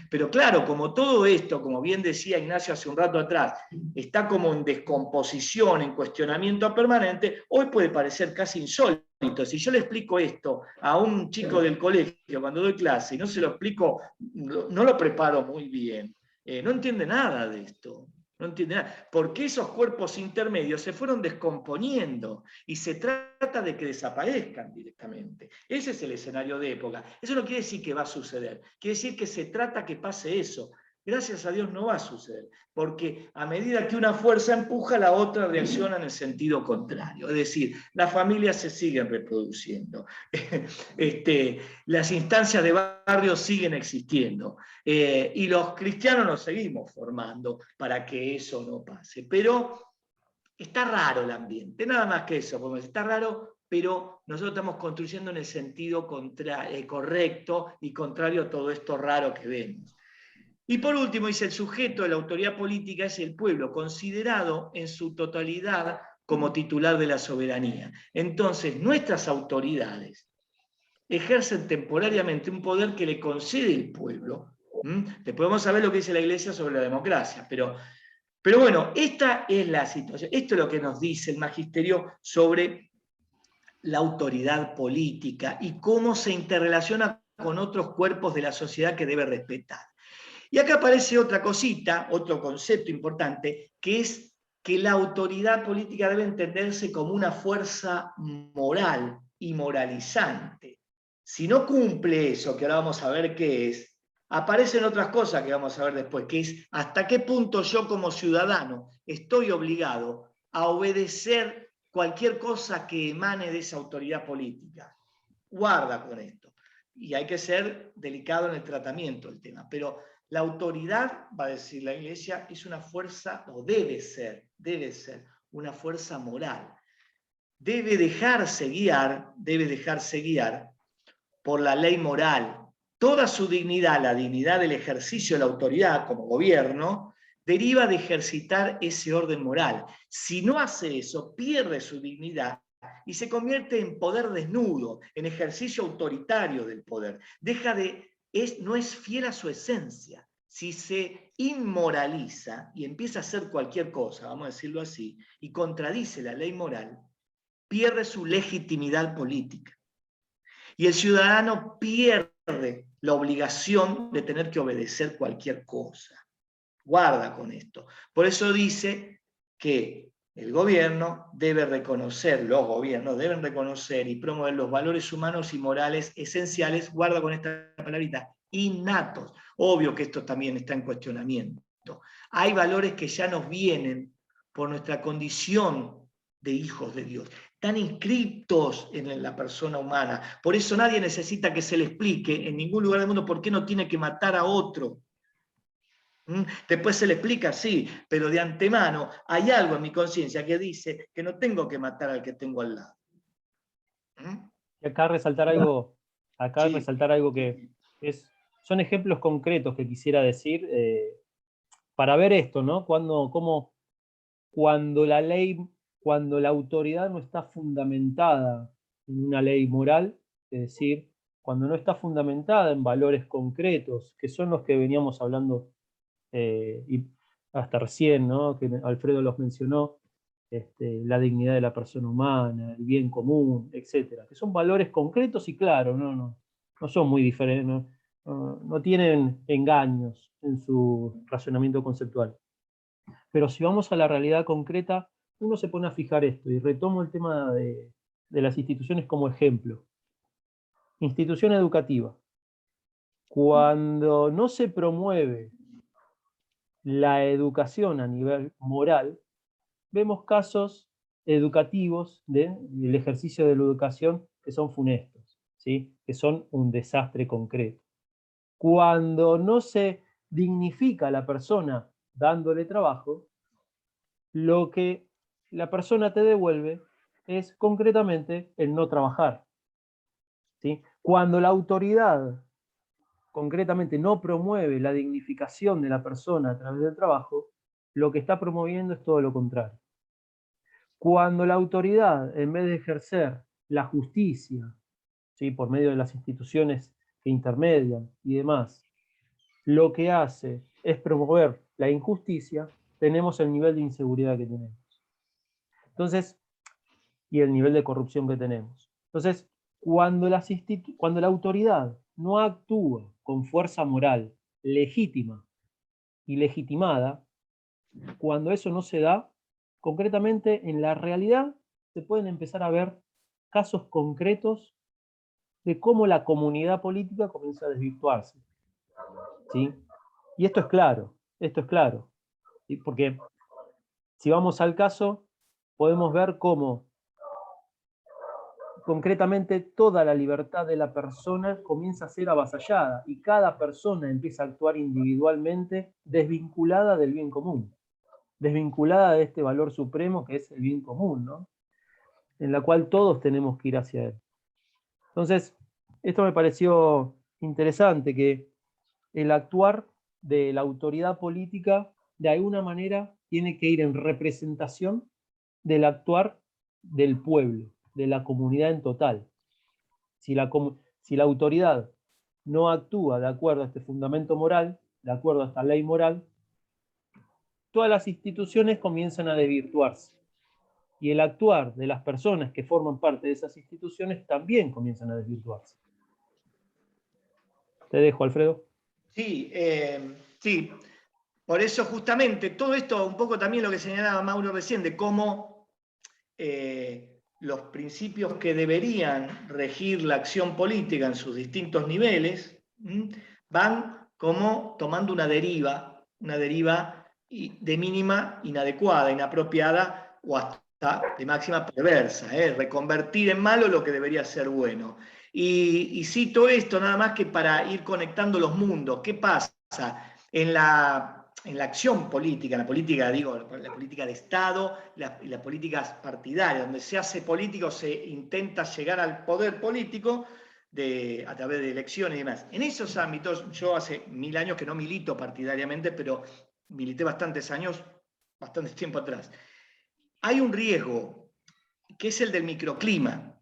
Pero claro, como todo esto, como bien decía Ignacio hace un rato atrás, está como en descomposición, en cuestionamiento permanente, hoy puede parecer casi insólito. Si yo le explico esto a un chico del colegio cuando doy clase y no se lo explico, no lo preparo muy bien, no entiende nada de esto. No entiende nada, porque esos cuerpos intermedios se fueron descomponiendo y se trata de que desaparezcan directamente. Ese es el escenario de época. Eso no quiere decir que va a suceder, quiere decir que se trata que pase eso. Gracias a Dios no va a suceder, porque a medida que una fuerza empuja, la otra reacciona en el sentido contrario. Es decir, las familias se siguen reproduciendo, las instancias de barrio siguen existiendo, y los cristianos nos seguimos formando para que eso no pase. Pero está raro el ambiente, nada más que eso, porque está raro, pero nosotros estamos construyendo en el sentido correcto y contrario a todo esto raro que vemos. Y por último, dice, el sujeto de la autoridad política es el pueblo, considerado en su totalidad como titular de la soberanía. Entonces, nuestras autoridades ejercen temporariamente un poder que le concede el pueblo. Después podemos saber lo que dice la Iglesia sobre la democracia, pero bueno, esta es la situación. Esto es lo que nos dice el magisterio sobre la autoridad política y cómo se interrelaciona con otros cuerpos de la sociedad que debe respetar. Y acá aparece otra cosita, otro concepto importante, que es que la autoridad política debe entenderse como una fuerza moral y moralizante. Si no cumple eso, que ahora vamos a ver qué es, aparecen otras cosas que vamos a ver después, que es hasta qué punto yo como ciudadano estoy obligado a obedecer cualquier cosa que emane de esa autoridad política. Guarda con esto. Y hay que ser delicado en el tratamiento del tema. Pero la autoridad, va a decir la Iglesia, es una fuerza, o debe ser una fuerza moral. Debe dejarse guiar por la ley moral. Toda su dignidad, la dignidad del ejercicio de la autoridad como gobierno, deriva de ejercitar ese orden moral. Si no hace eso, pierde su dignidad y se convierte en poder desnudo, en ejercicio autoritario del poder. No es fiel a su esencia. Si se inmoraliza y empieza a hacer cualquier cosa, vamos a decirlo así, y contradice la ley moral, pierde su legitimidad política. Y el ciudadano pierde la obligación de tener que obedecer cualquier cosa. Guarda con esto. Por eso dice que el gobierno debe reconocer, los gobiernos deben reconocer y promover los valores humanos y morales esenciales, guarda con esta palabrita, innatos. Obvio que esto también está en cuestionamiento. Hay valores que ya nos vienen por nuestra condición de hijos de Dios. Están inscritos en la persona humana. Por eso nadie necesita que se le explique en ningún lugar del mundo por qué no tiene que matar a otro. Después se le explica, sí, pero de antemano hay algo en mi conciencia que dice que no tengo que matar al que tengo al lado. Y acá resaltar algo, Sí. que son ejemplos concretos que quisiera decir para ver esto, ¿no? Cuando la autoridad no está fundamentada en una ley moral, es decir, cuando no está fundamentada en valores concretos, que son los que veníamos hablando y hasta recién, ¿no? Que Alfredo los mencionó, la dignidad de la persona humana, el bien común, etcétera, que son valores concretos y claros, no son muy diferentes, no tienen engaños en su razonamiento conceptual. Pero si vamos a la realidad concreta, uno se pone a fijar esto, y retomo el tema de las instituciones como ejemplo. Institución educativa. Cuando no se promueve la educación a nivel moral, vemos casos educativos del ejercicio de la educación que son funestos, ¿sí? Que son un desastre concreto. Cuando no se dignifica a la persona dándole trabajo, lo que la persona te devuelve es concretamente el no trabajar, ¿sí? Cuando la autoridad concretamente no promueve la dignificación de la persona a través del trabajo, lo que está promoviendo es todo lo contrario. Cuando la autoridad, en vez de ejercer la justicia, ¿sí? Por medio de las instituciones que intermedian y demás, lo que hace es promover la injusticia, tenemos el nivel de inseguridad que tenemos. Entonces, y el nivel de corrupción que tenemos. Entonces, cuando la autoridad no actúa con fuerza moral legítima y legitimada, cuando eso no se da, concretamente en la realidad se pueden empezar a ver casos concretos de cómo la comunidad política comienza a desvirtuarse, ¿sí? Y esto es claro, ¿sí? Porque si vamos al caso, podemos ver cómo concretamente toda la libertad de la persona comienza a ser avasallada y cada persona empieza a actuar individualmente desvinculada del bien común, desvinculada de este valor supremo que es el bien común, ¿no? En la cual todos tenemos que ir hacia él. Entonces, esto me pareció interesante, que el actuar de la autoridad política de alguna manera tiene que ir en representación del actuar del pueblo, de la comunidad en total. Si la autoridad no actúa de acuerdo a este fundamento moral, de acuerdo a esta ley moral, todas las instituciones comienzan a desvirtuarse. Y el actuar de las personas que forman parte de esas instituciones también comienzan a desvirtuarse. Te dejo, Alfredo. Sí, sí. Por eso justamente todo esto, un poco también lo que señalaba Mauro recién, de cómo los principios que deberían regir la acción política en sus distintos niveles van como tomando una deriva de mínima inadecuada, inapropiada o hasta de máxima perversa, reconvertir en malo lo que debería ser bueno. Y cito esto nada más que para ir conectando los mundos. ¿Qué pasa? En la acción política, en la política, digo, la política de Estado y las políticas partidarias, donde se hace política o se intenta llegar al poder político a través de elecciones y demás. En esos ámbitos, yo hace 1000 años que no milito partidariamente, pero milité bastante tiempo atrás. Hay un riesgo, que es el del microclima.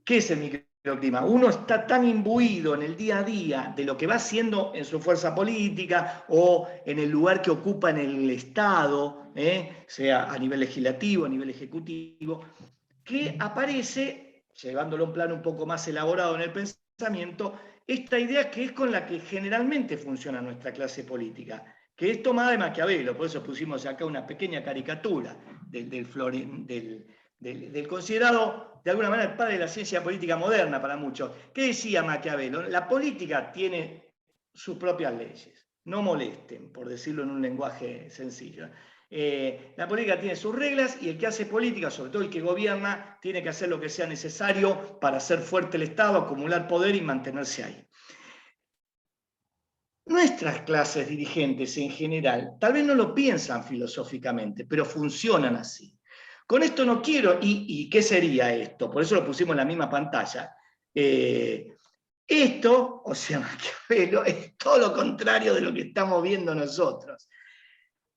¿Qué es el microclima? Uno está tan imbuido en el día a día de lo que va haciendo en su fuerza política o en el lugar que ocupa en el Estado, sea a nivel legislativo, a nivel ejecutivo, que aparece, llevándolo a un plano un poco más elaborado en el pensamiento, esta idea que es con la que generalmente funciona nuestra clase política, que es tomada de Maquiavelo. Por eso pusimos acá una pequeña caricatura del considerado, de alguna manera, el padre de la ciencia política moderna para muchos. ¿Qué decía Maquiavelo? La política tiene sus propias leyes. No molesten, por decirlo en un lenguaje sencillo. La política tiene sus reglas y el que hace política, sobre todo el que gobierna, tiene que hacer lo que sea necesario para hacer fuerte el Estado, acumular poder y mantenerse ahí. Nuestras clases dirigentes en general tal vez no lo piensan filosóficamente, pero funcionan así. Con esto no quiero, ¿y qué sería esto? Por eso lo pusimos en la misma pantalla. Esto, o sea, Maquiavelo, es todo lo contrario de lo que estamos viendo nosotros.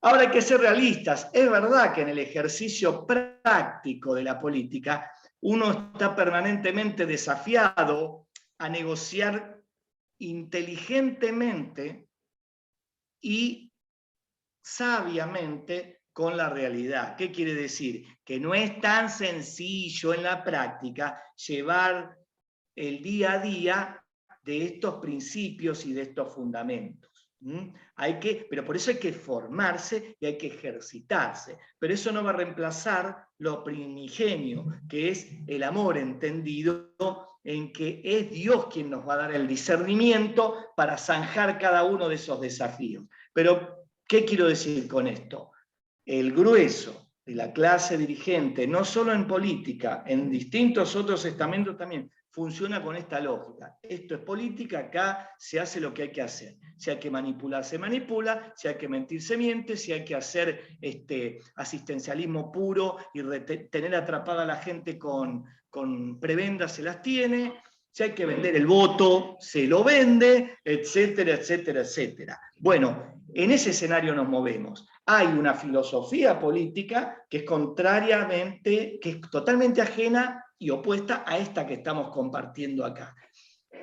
Ahora hay que ser realistas. Es verdad que en el ejercicio práctico de la política uno está permanentemente desafiado a negociar inteligentemente y sabiamente con la realidad. ¿Qué quiere decir? Que no es tan sencillo en la práctica llevar el día a día de estos principios y de estos fundamentos. Pero por eso hay que formarse y hay que ejercitarse. Pero eso no va a reemplazar lo primigenio, que es el amor entendido en que es Dios quien nos va a dar el discernimiento para zanjar cada uno de esos desafíos. Pero, ¿qué quiero decir con esto? El grueso de la clase dirigente, no solo en política, en distintos otros estamentos también, funciona con esta lógica. Esto es política, acá se hace lo que hay que hacer. Si hay que manipular, se manipula, si hay que mentir, se miente, si hay que hacer asistencialismo puro y tener atrapada a la gente con prebendas, se las tiene, si hay que vender el voto, se lo vende, etcétera, etcétera, etcétera. Bueno, en ese escenario nos movemos. Hay una filosofía política que es totalmente ajena y opuesta a esta que estamos compartiendo acá.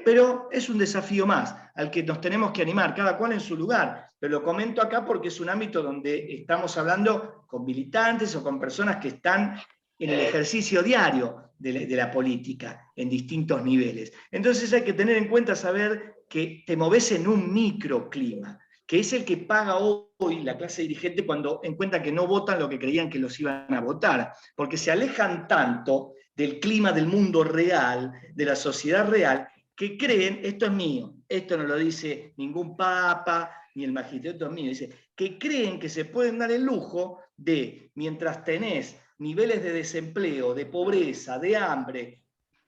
Pero es un desafío más al que nos tenemos que animar, cada cual en su lugar. Pero lo comento acá porque es un ámbito donde estamos hablando con militantes o con personas que están en el ejercicio diario de la política en distintos niveles. Entonces hay que tener en cuenta saber que te moves en un microclima, que es el que paga hoy la clase dirigente cuando encuentra que no votan lo que creían que los iban a votar, porque se alejan tanto del clima del mundo real, de la sociedad real, que creen, esto es mío, esto no lo dice ningún papa, ni el magisterio, esto es mío, dice, que creen que se pueden dar el lujo de, mientras tenés niveles de desempleo, de pobreza, de hambre,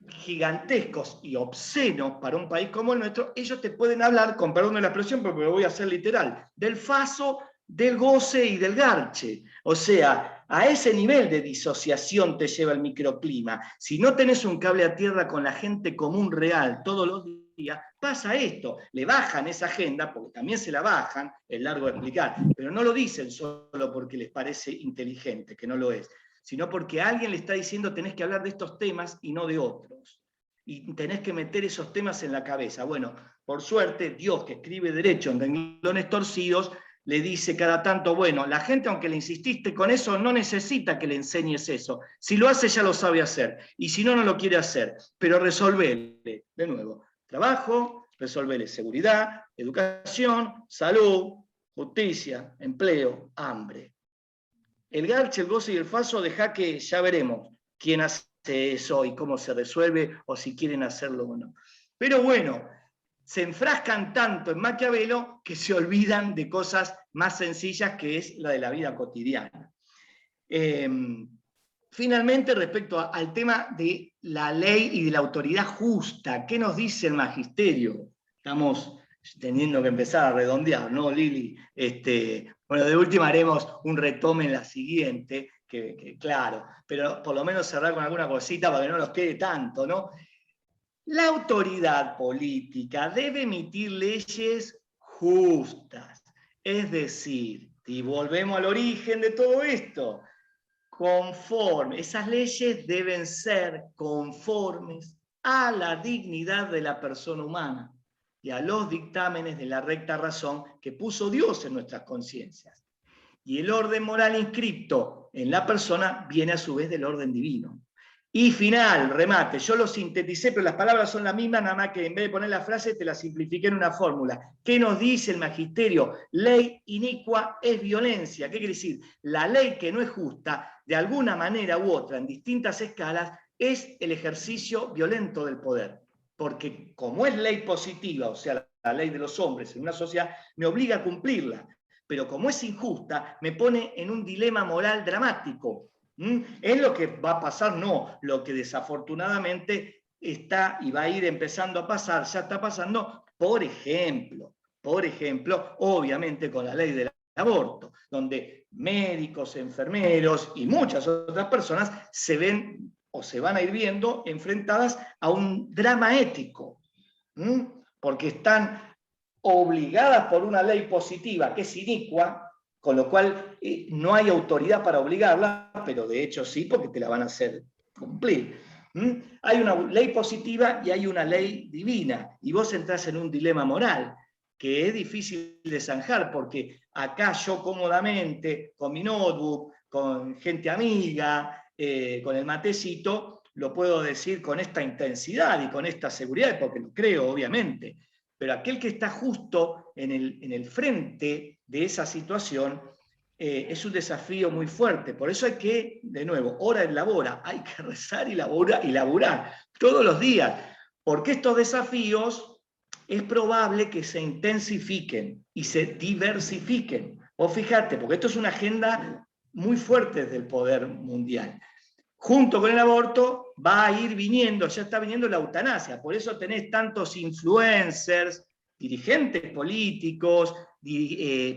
gigantescos y obscenos para un país como el nuestro, ellos te pueden hablar, con perdón de la expresión, porque lo voy a hacer literal, del faso, del goce y del garche. O sea, a ese nivel de disociación te lleva el microclima. Si no tenés un cable a tierra con la gente común real todos los días, pasa esto. Le bajan esa agenda, porque también se la bajan, es largo de explicar, pero no lo dicen solo porque les parece inteligente, que no lo es, sino porque alguien le está diciendo tenés que hablar de estos temas y no de otros. Y tenés que meter esos temas en la cabeza. Bueno, por suerte, Dios, que escribe derecho en renglones torcidos, le dice cada tanto, bueno, la gente, aunque le insististe con eso, no necesita que le enseñes eso. Si lo hace, ya lo sabe hacer. Y si no, no lo quiere hacer. Pero resolvele, de nuevo, trabajo, resolvele seguridad, educación, salud, justicia, empleo, hambre. El garche, el goce y el faso, deja que ya veremos quién hace eso y cómo se resuelve, o si quieren hacerlo o no. Pero bueno, se enfrascan tanto en Maquiavelo que se olvidan de cosas más sencillas, que es la de la vida cotidiana. Finalmente, respecto al tema de la ley y de la autoridad justa, ¿qué nos dice el magisterio? Estamos teniendo que empezar a redondear, ¿no, Lili? Bueno, de última haremos un retome en la siguiente, que claro, pero por lo menos cerrar con alguna cosita para que no nos quede tanto, ¿no? La autoridad política debe emitir leyes justas, es decir, y volvemos al origen de todo esto, conforme, esas leyes deben ser conformes a la dignidad de la persona humana y a los dictámenes de la recta razón que puso Dios en nuestras conciencias. Y el orden moral inscripto en la persona viene a su vez del orden divino. Y final, remate, yo lo sinteticé, pero las palabras son las mismas, nada más que en vez de poner la frase te la simplifiqué en una fórmula. ¿Qué nos dice el magisterio? Ley inicua es violencia. ¿Qué quiere decir? La ley que no es justa, de alguna manera u otra, en distintas escalas, es el ejercicio violento del poder. Porque como es ley positiva, o sea, la ley de los hombres en una sociedad, me obliga a cumplirla. Pero como es injusta, me pone en un dilema moral dramático. ¿Es lo que va a pasar? No, lo que desafortunadamente está y va a ir empezando a pasar, ya está pasando, por ejemplo, obviamente con la ley del aborto, donde médicos, enfermeros y muchas otras personas se ven o se van a ir viendo enfrentadas a un drama ético, porque están obligadas por una ley positiva que es inicua, con lo cual no hay autoridad para obligarla, pero de hecho sí, porque te la van a hacer cumplir. Hay una ley positiva y hay una ley divina, y vos entrás en un dilema moral que es difícil de zanjar, porque acá yo cómodamente, con mi notebook, con gente amiga, con el matecito, lo puedo decir con esta intensidad y con esta seguridad, porque lo creo, obviamente. Pero aquel que está justo en el frente de esa situación es un desafío muy fuerte. Por eso hay que, de nuevo, ora et labora, hay que rezar y laburar todos los días, porque estos desafíos es probable que se intensifiquen y se diversifiquen. Vos fíjate, porque esto es una agenda muy fuerte del poder mundial. Junto con el aborto va a ir viniendo, ya está viniendo la eutanasia, por eso tenés tantos influencers, dirigentes políticos,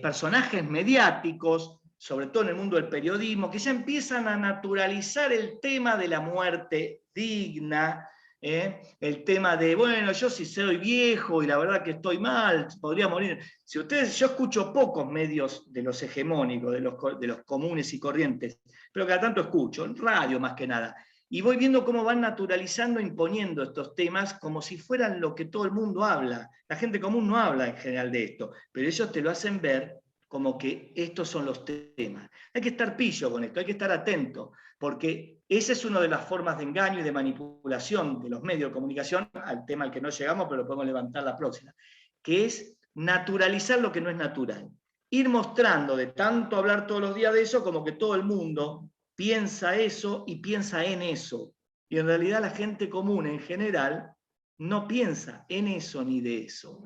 personajes mediáticos, sobre todo en el mundo del periodismo, que ya empiezan a naturalizar el tema de la muerte digna, el tema de, bueno, yo si soy viejo y la verdad que estoy mal, podría morir. Si ustedes, yo escucho pocos medios de los hegemónicos, de los comunes y corrientes, pero cada tanto escucho, en radio más que nada, y voy viendo cómo van naturalizando, imponiendo estos temas como si fueran lo que todo el mundo habla. La gente común no habla en general de esto, pero ellos te lo hacen ver como que estos son los temas. Hay que estar pillo con esto, hay que estar atento, porque esa es una de las formas de engaño y de manipulación de los medios de comunicación, al tema al que no llegamos, pero lo podemos levantar la próxima, que es naturalizar lo que no es natural. Ir mostrando de tanto hablar todos los días de eso, como que todo el mundo piensa eso y piensa en eso. Y en realidad la gente común en general no piensa en eso ni de eso.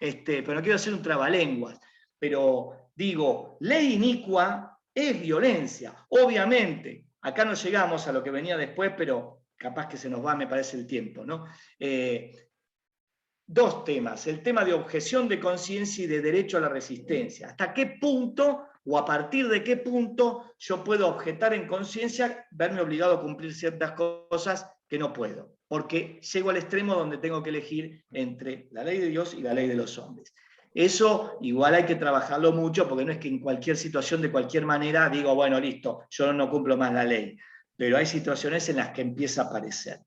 Pero no quiero hacer un trabalenguas. Pero digo, ley inicua es violencia. Obviamente, acá no llegamos a lo que venía después, pero capaz que se nos va, me parece, el tiempo, ¿no? Dos temas, el tema de objeción de conciencia y de derecho a la resistencia. ¿Hasta qué punto o a partir de qué punto yo puedo objetar en conciencia, verme obligado a cumplir ciertas cosas que no puedo? Porque llego al extremo donde tengo que elegir entre la ley de Dios y la ley de los hombres. Eso igual hay que trabajarlo mucho, porque no es que en cualquier situación, de cualquier manera, digo, bueno, listo, yo no cumplo más la ley. Pero hay situaciones en las que empieza a aparecer.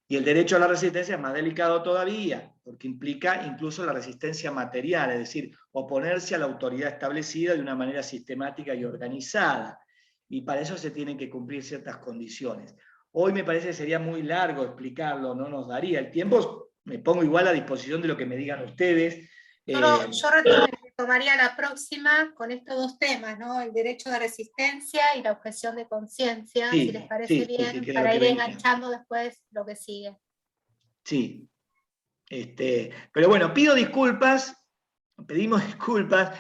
Y el derecho a la resistencia es más delicado todavía, porque implica incluso la resistencia material, es decir, oponerse a la autoridad establecida de una manera sistemática y organizada. Y para eso se tienen que cumplir ciertas condiciones. Hoy me parece que sería muy largo explicarlo, no nos daría el tiempo. Me pongo igual a disposición de lo que me digan ustedes. Yo retomaría la próxima con estos dos temas, ¿no? El derecho de resistencia y la objeción de conciencia, Sí, si les parece bien, sí, que para ir venía. enganchando después lo que sigue. Sí. Pero bueno, pido disculpas, pedimos disculpas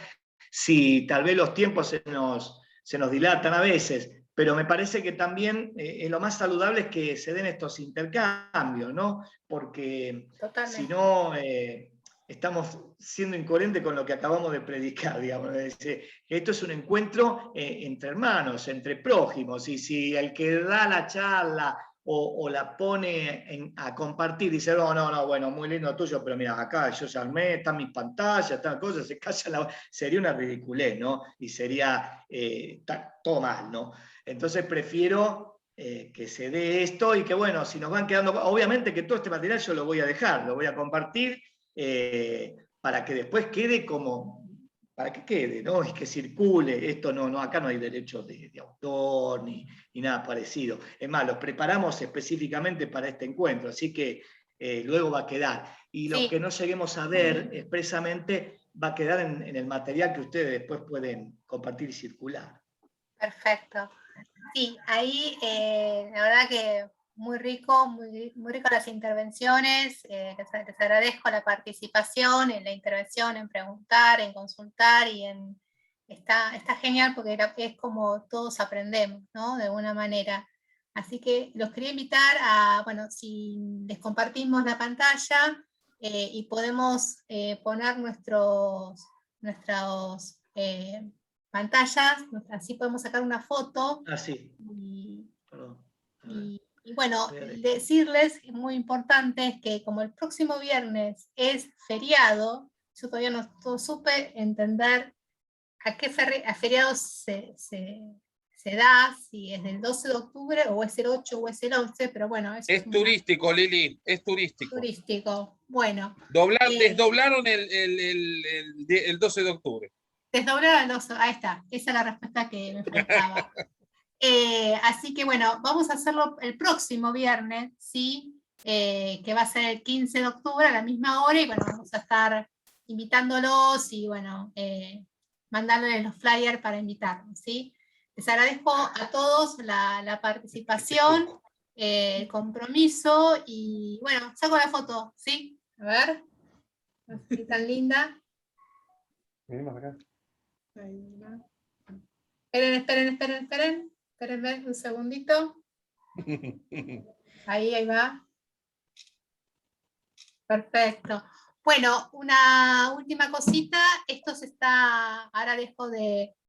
si tal vez los tiempos se nos dilatan a veces, pero me parece que también lo más saludable es que se den estos intercambios, ¿no? Porque Totalmente. si no, estamos siendo incoherentes con lo que acabamos de predicar, digamos. Esto es un encuentro entre hermanos, entre prójimos, y si el que da la charla o la pone a compartir, dice, no, bueno, muy lindo tuyo, pero mira, acá yo ya armé, están mis pantallas, están cosas, se calla sería una ridiculez, ¿no? Y sería todo mal, ¿no? Entonces prefiero que se dé esto y que, bueno, si nos van quedando, obviamente que todo este material yo lo voy a dejar, lo voy a compartir para que después quede como, para que quede, ¿no? Y que circule. Esto no, acá no hay derechos de autor ni nada parecido. Es más, los preparamos específicamente para este encuentro, así que luego va a quedar. Y lo que no lleguemos a ver expresamente va a quedar en el material que ustedes después pueden compartir y circular. Perfecto. Sí, ahí la verdad que muy rico, muy rico las intervenciones, les agradezco la participación, en la intervención, en preguntar, en consultar, y está genial porque es como todos aprendemos, ¿no? De alguna manera. Así que los quería invitar a, bueno, si les compartimos la pantalla y podemos poner nuestras pantallas, así podemos sacar una foto. Ah, sí. Y bueno, decirles, muy importante, es que como el próximo viernes es feriado, yo todavía no supe entender a qué feriado se da, si es del 12 de octubre o es el 8 o es el 11, pero bueno, eso es turístico, Lili, es turístico. Turístico, bueno. Desdoblaron el 12 de octubre. Desdoblaron el 12, ahí está, esa es la respuesta que me faltaba. Así que bueno, vamos a hacerlo el próximo viernes, ¿sí? Que va a ser el 15 de octubre a la misma hora, y bueno, vamos a estar invitándolos y bueno, mandándoles los flyers para invitarlos, ¿sí? Les agradezco a todos la participación, el compromiso, y bueno, saco la foto, ¿sí? A ver, qué tan linda. Venimos acá. Espérenme un segundito. Ahí va. Perfecto. Bueno, una última cosita. Esto se está, ahora dejo de